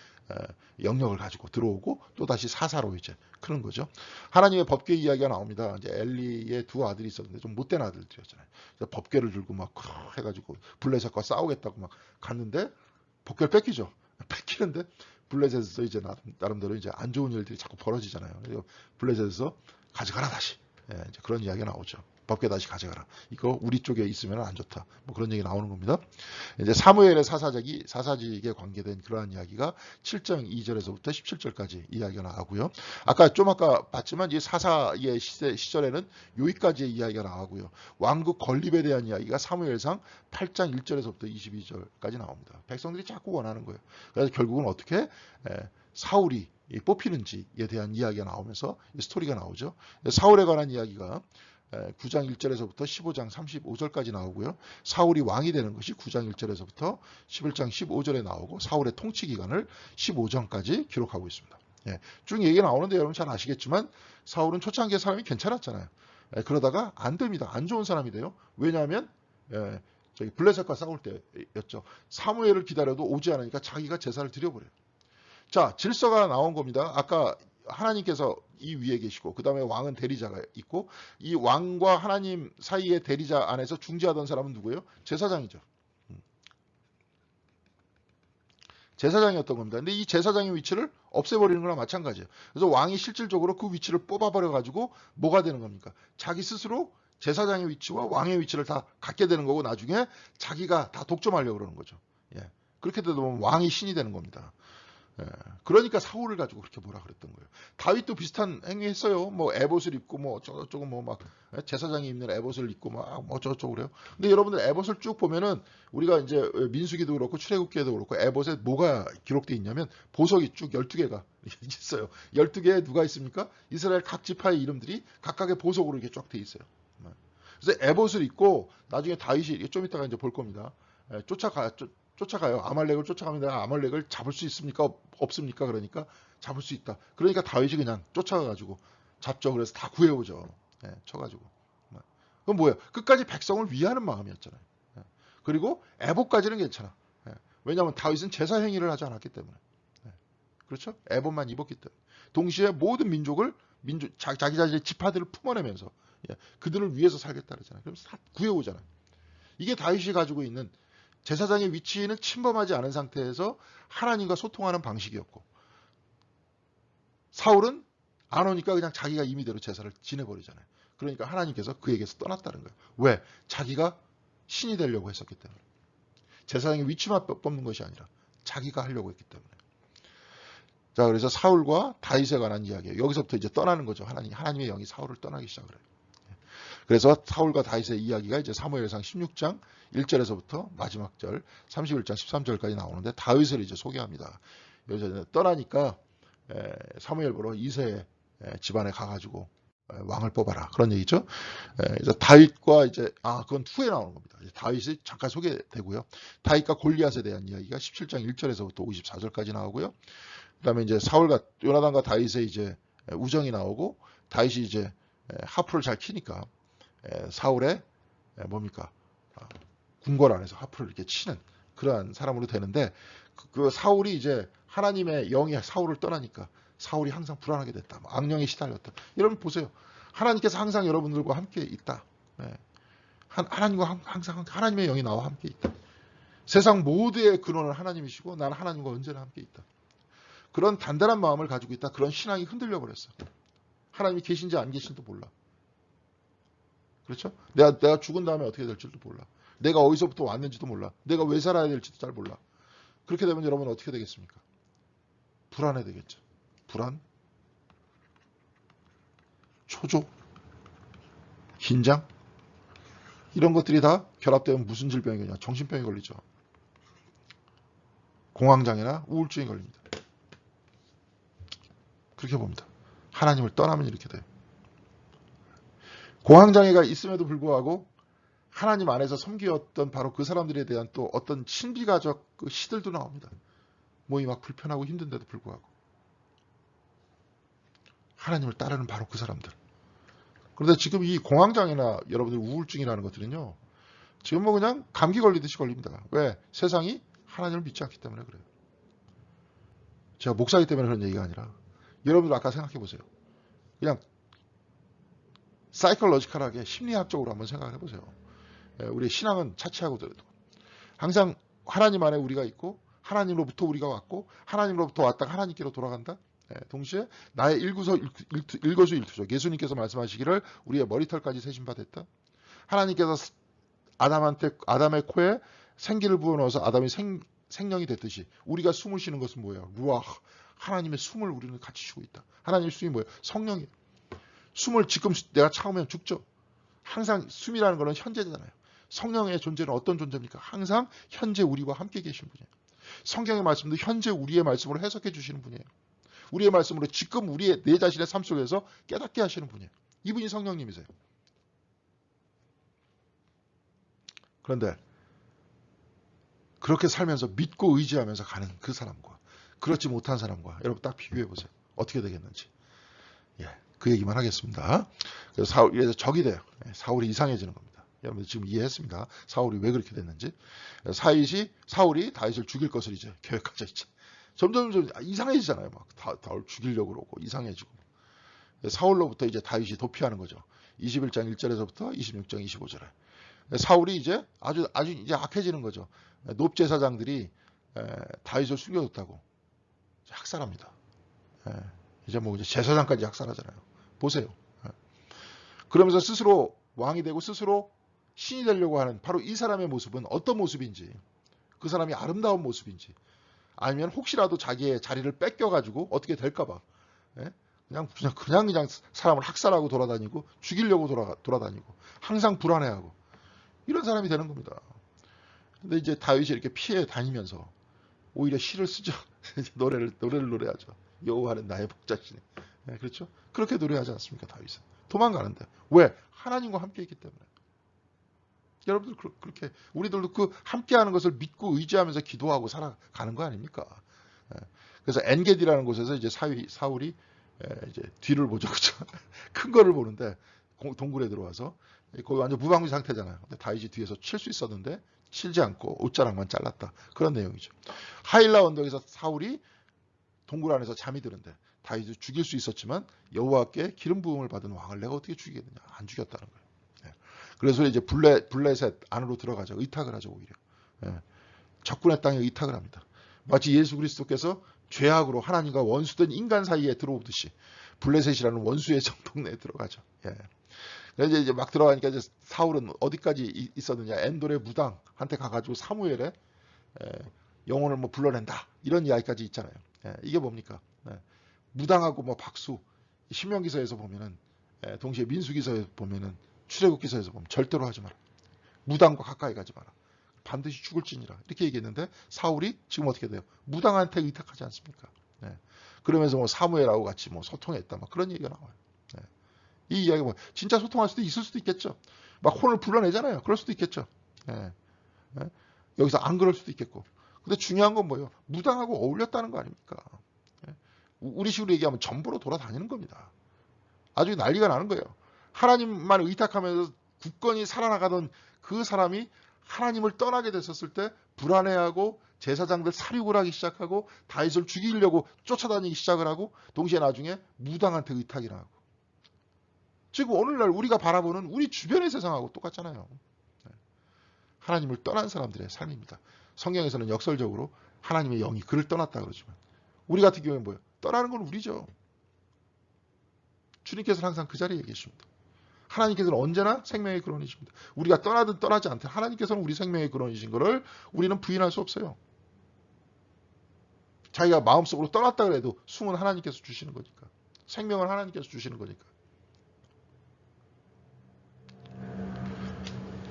영역을 가지고 들어오고 또 다시 사사로 이제 크는 거죠. 하나님의 법궤 이야기가 나옵니다. 이제 엘리의 두 아들이 있었는데 좀 못된 아들들이었잖아요. 그래서 법궤를 들고 막 해가지고 블레셋과 싸우겠다고 막 갔는데 법궤를 뺏기죠. 뺏기는데 블레셋에서 이제 나름대로 이제 안 좋은 일들이 자꾸 벌어지잖아요. 그래서 블레셋에서 가져가라 다시. 이제 그런 이야기가 나오죠. 법궤 다시 가져가라. 이거 우리 쪽에 있으면 안 좋다. 뭐 그런 얘기 나오는 겁니다. 이제 사무엘의 사사직에 관계된 그러한 이야기가 7장 2절에서부터 17절까지 이야기가 나오고요. 아까 봤지만 이 사사의 시절에는 여기까지의 이야기가 나오고요. 왕국 건립에 대한 이야기가 사무엘상 8장 1절에서부터 22절까지 나옵니다. 백성들이 자꾸 원하는 거예요. 그래서 결국은 어떻게 사울이 뽑히는지에 대한 이야기가 나오면서 스토리가 나오죠. 사울에 관한 이야기가 9장 1절에서부터 15장 35절까지 나오고요. 사울이 왕이 되는 것이 9장 1절에서부터 11장 15절에 나오고 사울의 통치 기간을 15장까지 기록하고 있습니다. 쭉 얘기가 나오는데 여러분 잘 아시겠지만 사울은 초창기에 사람이 괜찮았잖아요. 그러다가 안 됩니다. 안 좋은 사람이 돼요. 왜냐하면 저기 블레셋과 싸울 때였죠. 사무엘을 기다려도 오지 않으니까 자기가 제사를 드려버려요. 자, 질서가 나온 겁니다. 아까 하나님께서 이 위에 계시고 그 다음에 왕은 대리자가 있고 이 왕과 하나님 사이의 대리자 안에서 중재하던 사람은 누구예요? 제사장이죠. 제사장이었던 겁니다. 근데 이 제사장의 위치를 없애버리는 거랑 마찬가지예요. 그래서 왕이 실질적으로 그 위치를 뽑아버려 가지고 뭐가 되는 겁니까? 자기 스스로 제사장의 위치와 왕의 위치를 다 갖게 되는 거고 나중에 자기가 다 독점하려고 그러는 거죠. 그렇게 되다 보면 왕이 신이 되는 겁니다. 그러니까 사울을 가지고 그렇게 뭐라 그랬던 거예요. 다윗도 비슷한 행위했어요. 뭐 에봇을 입고 뭐 어쩌고 뭐 막 제사장이 입는 에봇을 입고 막 뭐 어쩌고 그래요. 근데 여러분들 에봇을 쭉 보면은 우리가 이제 민수기도 그렇고 출애굽기에도 그렇고 에봇에 뭐가 기록되어 있냐면 보석이 쭉 12개가 있어요. 12개에 누가 있습니까? 이스라엘 각 지파의 이름들이 각각의 보석으로 이렇게 쫙 돼 있어요. 그래서 에봇을 입고 나중에 다윗이 좀 이따가 이제 볼 겁니다. 쫓아가요. 아말렉을 쫓아가면 내가 아말렉을 잡을 수 있습니까? 없습니까? 그러니까 잡을 수 있다. 그러니까 다윗이 그냥 쫓아가가지고 잡죠. 그래서 다 구해오죠. 쳐가지고. 그건 뭐예요? 끝까지 백성을 위하는 마음이었잖아요. 그리고 에봇까지는 괜찮아. 왜냐하면 다윗은 제사 행위를 하지 않았기 때문에. 그렇죠? 에봇만 입었기 때문에. 동시에 모든 민족을 자기 자신의 지파들을 품어내면서 그들을 위해서 살겠다 그러잖아요. 그럼 다 구해오잖아요. 이게 다윗이 가지고 있는 제사장의 위치는 침범하지 않은 상태에서 하나님과 소통하는 방식이었고 사울은 안 오니까 그냥 자기가 임의대로 제사를 지내버리잖아요. 그러니까 하나님께서 그에게서 떠났다는 거예요. 왜? 자기가 신이 되려고 했었기 때문에. 제사장의 위치만 뽑는 것이 아니라 자기가 하려고 했기 때문에. 자, 그래서 사울과 다윗에 관한 이야기예요. 여기서부터 이제 떠나는 거죠. 하나님의 영이 사울을 떠나기 시작을 해요. 그래서 사울과 다윗의 이야기가 이제 사무엘상 16장 1절에서부터 마지막 절 31장 13절까지 나오는데 다윗을 이제 소개합니다. 여기서 떠나니까 사무엘 보러 이새의 집안에 가가지고 왕을 뽑아라 그런 얘기죠. 그래서 다윗과 이제 그건 후에 나오는 겁니다. 다윗이 잠깐 소개되고요. 다윗과 골리앗에 대한 이야기가 17장 1절에서부터 54절까지 나오고요. 그다음에 이제 사울과 요나단과 다윗의 이제 우정이 나오고 다윗이 이제 하프를 잘 키니까 사울의 뭡니까 궁궐 안에서 하프를 이렇게 치는 그러한 사람으로 되는데 그 사울이 이제 하나님의 영이 사울을 떠나니까 사울이 항상 불안하게 됐다. 악령에 시달렸다. 여러분 보세요. 하나님께서 항상 여러분들과 함께 있다. 하나님과 항상 하나님의 영이 나와 함께 있다. 세상 모두의 근원은 하나님이시고 나는 하나님과 언제나 함께 있다. 그런 단단한 마음을 가지고 있다. 그런 신앙이 흔들려 버렸어. 하나님이 계신지 안 계신지도 몰라. 그렇죠? 내가 죽은 다음에 어떻게 될지도 몰라. 내가 어디서부터 왔는지도 몰라. 내가 왜 살아야 될지도 잘 몰라. 그렇게 되면 여러분은 어떻게 되겠습니까? 불안해 되겠죠. 불안, 초조, 긴장 이런 것들이 다 결합되면 무슨 질병이 걸리냐? 정신병이 걸리죠. 공황장애나 우울증이 걸립니다. 그렇게 봅니다. 하나님을 떠나면 이렇게 돼요. 공황장애가 있음에도 불구하고 하나님 안에서 섬기었던 바로 그 사람들에 대한 또 어떤 신비가적 그 시들도 나옵니다. 몸이 막 불편하고 힘든데도 불구하고 하나님을 따르는 바로 그 사람들. 그런데 지금 이 공황장애나 여러분들 우울증이라는 것들은요. 지금 뭐 그냥 감기 걸리듯이 걸립니다. 왜? 세상이 하나님을 믿지 않기 때문에 그래요. 제가 목사이기 때문에 그런 얘기가 아니라 여러분들 아까 생각해 보세요. 그냥 사이클로지컬하게 심리학적으로 한번 생각을 해보세요. 우리의 신앙은 차치하고더라도 항상 하나님 안에 우리가 있고 하나님으로부터 우리가 왔고 하나님으로부터 왔다가 하나님께로 돌아간다. 동시에 나의 일거수일투족. 예수님께서 말씀하시기를 우리의 머리털까지 세신 바 됐다. 하나님께서 아담의 코에 생기를 부어넣어서 아담이 생명이 됐듯이 우리가 숨을 쉬는 것은 뭐예요? 루아, 하나님의 숨을 우리는 같이 쉬고 있다. 하나님의 숨이 뭐예요? 성령이에요. 숨을 지금 내가 참으면 죽죠. 항상 숨이라는 것은 현재잖아요. 성령의 존재는 어떤 존재입니까? 항상 현재 우리와 함께 계신 분이에요. 성경의 말씀도 현재 우리의 말씀으로 해석해 주시는 분이에요. 우리의 말씀으로 지금 내 자신의 삶 속에서 깨닫게 하시는 분이에요. 이분이 성령님이세요. 그런데 그렇게 살면서 믿고 의지하면서 가는 그 사람과 그렇지 못한 사람과 여러분 딱 비교해 보세요. 어떻게 되겠는지. 그 얘기만 하겠습니다. 그래서 적이 돼요. 사울이 이상해지는 겁니다. 여러분들 지금 이해했습니다. 사울이 왜 그렇게 됐는지. 사울이 다윗을 죽일 것을 이제 계획하자 있죠. 점점 이상해지잖아요. 막 다윗 죽이려고 그러고 이상해지고. 사울로부터 이제 다윗이 도피하는 거죠. 21장 1절에서부터 26장 25절에. 사울이 이제 아주 이제 악해지는 거죠. 높제사장들이 다윗을 숨겨뒀다고 학살합니다. 이제 이제 제사장까지 학살하잖아요. 보세요. 그러면서 스스로 왕이 되고 스스로 신이 되려고 하는 바로 이 사람의 모습은 어떤 모습인지, 그 사람이 아름다운 모습인지, 아니면 혹시라도 자기의 자리를 뺏겨가지고 어떻게 될까봐 그냥 사람을 학살하고 돌아다니고 죽이려고 돌아다니고 항상 불안해하고 이런 사람이 되는 겁니다. 근데 이제 다윗이 이렇게 피해 다니면서 오히려 시를 쓰죠. 노래를 노래하죠. 여호와는 나의 복자시네. 그렇죠? 그렇게 노래하지 않습니까? 다윗은 도망가는데 왜? 하나님과 함께 있기 때문에. 여러분들 그렇게 우리들도 그 함께하는 것을 믿고 의지하면서 기도하고 살아가는 거 아닙니까? 그래서 엔게디라는 곳에서 이제 사울이 이제 뒤를 보죠, 그렇죠? 큰 거를 보는데 동굴에 들어와서 거기 완전 무방비 상태잖아요. 근데 다윗이 뒤에서 칠 수 있었는데 치지 않고 옷자락만 잘랐다. 그런 내용이죠. 하일라 언덕에서 사울이 동굴 안에서 잠이 드는데 다윗을 죽일 수 있었지만 여호와께 기름 부음을 받은 왕을 내가 어떻게 죽이겠느냐. 안 죽였다는 거예요. 그래서 이제 블레셋 안으로 들어가죠. 의탁을 하죠, 오히려. 적군의 땅에 의탁을 합니다. 마치 예수 그리스도께서 죄악으로 하나님과 원수된 인간 사이에 들어오듯이 블레셋이라는 원수의 정동네에 들어가죠. 그래서 이제 막 들어가니까 이제 사울은 어디까지 있었느냐. 엔돌의 무당한테 가가지고 사무엘의 영혼을 불러낸다. 이런 이야기까지 있잖아요. 이게 뭡니까? 무당하고 박수. 신명기서에서 보면은 동시에 민수기서에 보면은 출애굽기서에서 보면 절대로 하지 마라. 무당과 가까이 가지 마라. 반드시 죽을지니라. 이렇게 얘기했는데 사울이 지금 어떻게 돼요? 무당한테 의탁하지 않습니까? 그러면서 사무엘하고 같이 소통했다. 그런 얘기가 나와요. 이 이야기가 진짜 소통할 수도 있을 수도 있겠죠. 막 혼을 불러내잖아요. 그럴 수도 있겠죠. 여기서 안 그럴 수도 있겠고. 근데 중요한 건 뭐예요? 무당하고 어울렸다는 거 아닙니까? 우리 식으로 얘기하면 전부로 돌아다니는 겁니다. 아주 난리가 나는 거예요. 하나님만 의탁하면서 굳건히 살아나가던 그 사람이 하나님을 떠나게 됐었을 때 불안해하고 제사장들 살육을 하기 시작하고 다윗을 죽이려고 쫓아다니기 시작을 하고 동시에 나중에 무당한테 의탁이나 하고. 지금 오늘날 우리가 바라보는 우리 주변의 세상하고 똑같잖아요. 하나님을 떠난 사람들의 삶입니다. 성경에서는 역설적으로 하나님의 영이 그를 떠났다 그러지만 우리 같은 경우에는 뭐예요? 떠나는 건 우리죠. 주님께서는 항상 그 자리에 계십니다. 하나님께서는 언제나 생명의 근원이십니다. 우리가 떠나든 떠나지 않든 하나님께서는 우리 생명의 근원이신 것을 우리는 부인할 수 없어요. 자기가 마음속으로 떠났다 그래도 숨은 하나님께서 주시는 거니까. 생명을 하나님께서 주시는 거니까.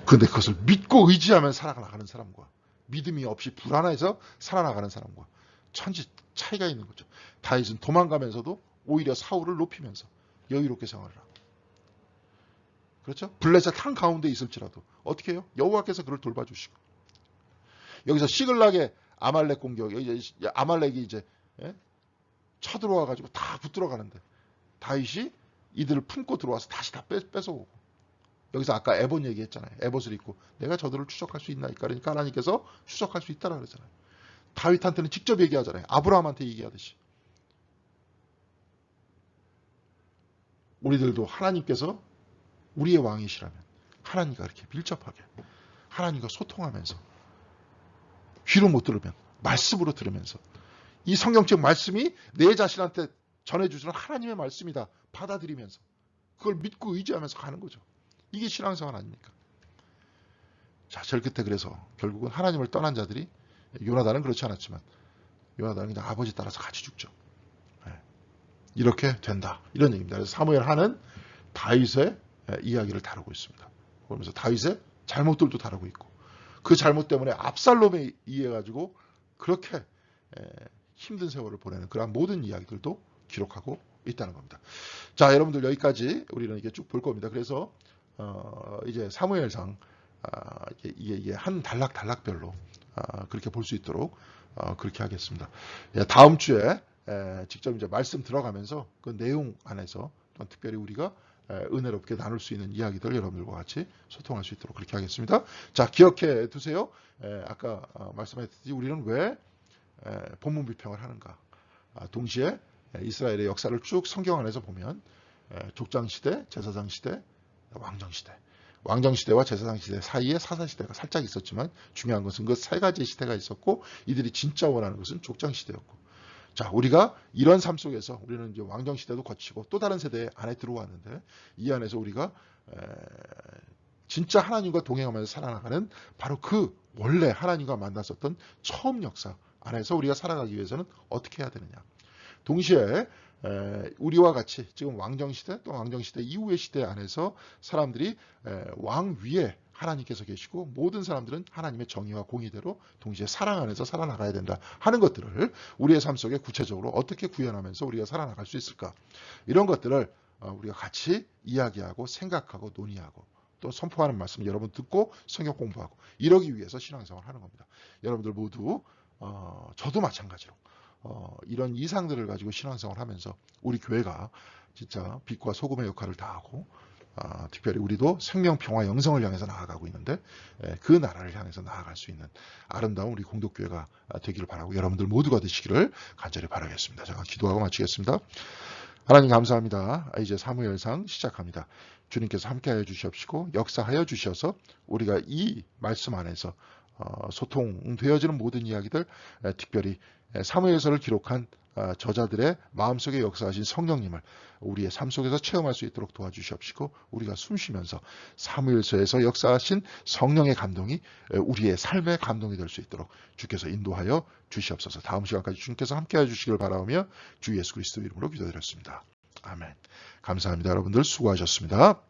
그런데 그것을 믿고 의지하면 살아나가는 사람과 믿음이 없이 불안해서 살아나가는 사람과 천지 차이가 있는 거죠. 다윗은 도망가면서도 오히려 사울을 높이면서 여유롭게 생활을 하고. 그렇죠? 블레셋 한가운데 있을지라도 어떻게 해요? 여호와께서 그를 돌봐주시고. 여기서 시글락의 아말렉 공격, 아말렉이 이제 쳐들어와 가지고 다 붙들어 가는데 다윗이 이들을 품고 들어와서 다시 다 뺏어오고. 여기서 아까 에봇 얘기했잖아요. 에봇을 입고 내가 저들을 추적할 수 있나이까. 그러니까 하나님께서 추적할 수 있다라 그러잖아요. 다윗한테는 직접 얘기하잖아요. 아브라함한테 얘기하듯이. 우리들도 하나님께서 우리의 왕이시라면 하나님과 이렇게 밀접하게 하나님과 소통하면서 귀로 못 들으면 말씀으로 들으면서 이 성경책 말씀이 내 자신한테 전해주시는 하나님의 말씀이다 받아들이면서 그걸 믿고 의지하면서 가는 거죠. 이게 신앙생활 아닙니까? 자, 제일 끝에 그래서 결국은 하나님을 떠난 자들이, 요나단은 그렇지 않았지만 요나단은 그냥 아버지 따라서 같이 죽죠. 이렇게 된다, 이런 얘기입니다. 그래서 사무엘 하는 다윗의 이야기를 다루고 있습니다. 그러면서 다윗의 잘못들도 다루고 있고, 그 잘못 때문에 압살롬에 의해 가지고 그렇게 힘든 세월을 보내는 그러한 모든 이야기들도 기록하고 있다는 겁니다. 자, 여러분들 여기까지 우리는 이게 쭉 볼 겁니다. 그래서 이제 사무엘상 이게 한 단락별로 그렇게 볼 수 있도록 그렇게 하겠습니다. 다음 주에 직접 이제 말씀 들어가면서 그 내용 안에서 특별히 우리가 은혜롭게 나눌 수 있는 이야기들 여러분들과 같이 소통할 수 있도록 그렇게 하겠습니다. 자, 기억해 두세요. 아까 말씀하셨듯이 우리는 왜 본문 비평을 하는가. 동시에 이스라엘의 역사를 쭉 성경 안에서 보면 족장시대, 제사장시대, 왕정시대, 왕정시대와 제사장시대 사이에 사사시대가 살짝 있었지만 중요한 것은 그 세 가지 시대가 있었고, 이들이 진짜 원하는 것은 족장시대였고, 자, 우리가 이런 삶 속에서 우리는 이제 왕정시대도 거치고 또 다른 세대 안에 들어왔는데, 이 안에서 우리가 진짜 하나님과 동행하면서 살아나가는 바로 그 원래 하나님과 만났었던 처음 역사 안에서 우리가 살아가기 위해서는 어떻게 해야 되느냐. 동시에 우리와 같이 지금 왕정시대 또 왕정시대 이후의 시대 안에서 사람들이 왕 위에 하나님께서 계시고 모든 사람들은 하나님의 정의와 공의대로 동시에 사랑 안에서 살아나가야 된다 하는 것들을 우리의 삶 속에 구체적으로 어떻게 구현하면서 우리가 살아나갈 수 있을까, 이런 것들을 우리가 같이 이야기하고 생각하고 논의하고 또 선포하는 말씀 여러분 듣고 성경 공부하고 이러기 위해서 신앙생활을 하는 겁니다. 여러분들 모두 저도 마찬가지로 이런 이상들을 가지고 신앙생활을 하면서 우리 교회가 진짜 빛과 소금의 역할을 다하고 특별히 우리도 생명, 평화, 영성을 향해서 나아가고 있는데 그 나라를 향해서 나아갈 수 있는 아름다운 우리 공동교회가 되기를 바라고 여러분들 모두가 되시기를 간절히 바라겠습니다. 제가 기도하고 마치겠습니다. 하나님 감사합니다. 이제 사무엘상 시작합니다. 주님께서 함께하여 주시옵시고 역사하여 주셔서 우리가 이 말씀 안에서 소통되어지는 모든 이야기들, 특별히 사무엘서를 기록한 저자들의 마음속에 역사하신 성령님을 우리의 삶 속에서 체험할 수 있도록 도와주시옵시고, 우리가 숨쉬면서 사무엘서에서 역사하신 성령의 감동이 우리의 삶의 감동이 될 수 있도록 주께서 인도하여 주시옵소서. 다음 시간까지 주님께서 함께해 주시길 바라오며 주 예수 그리스도 이름으로 기도드렸습니다. 아멘. 감사합니다. 여러분들 수고하셨습니다.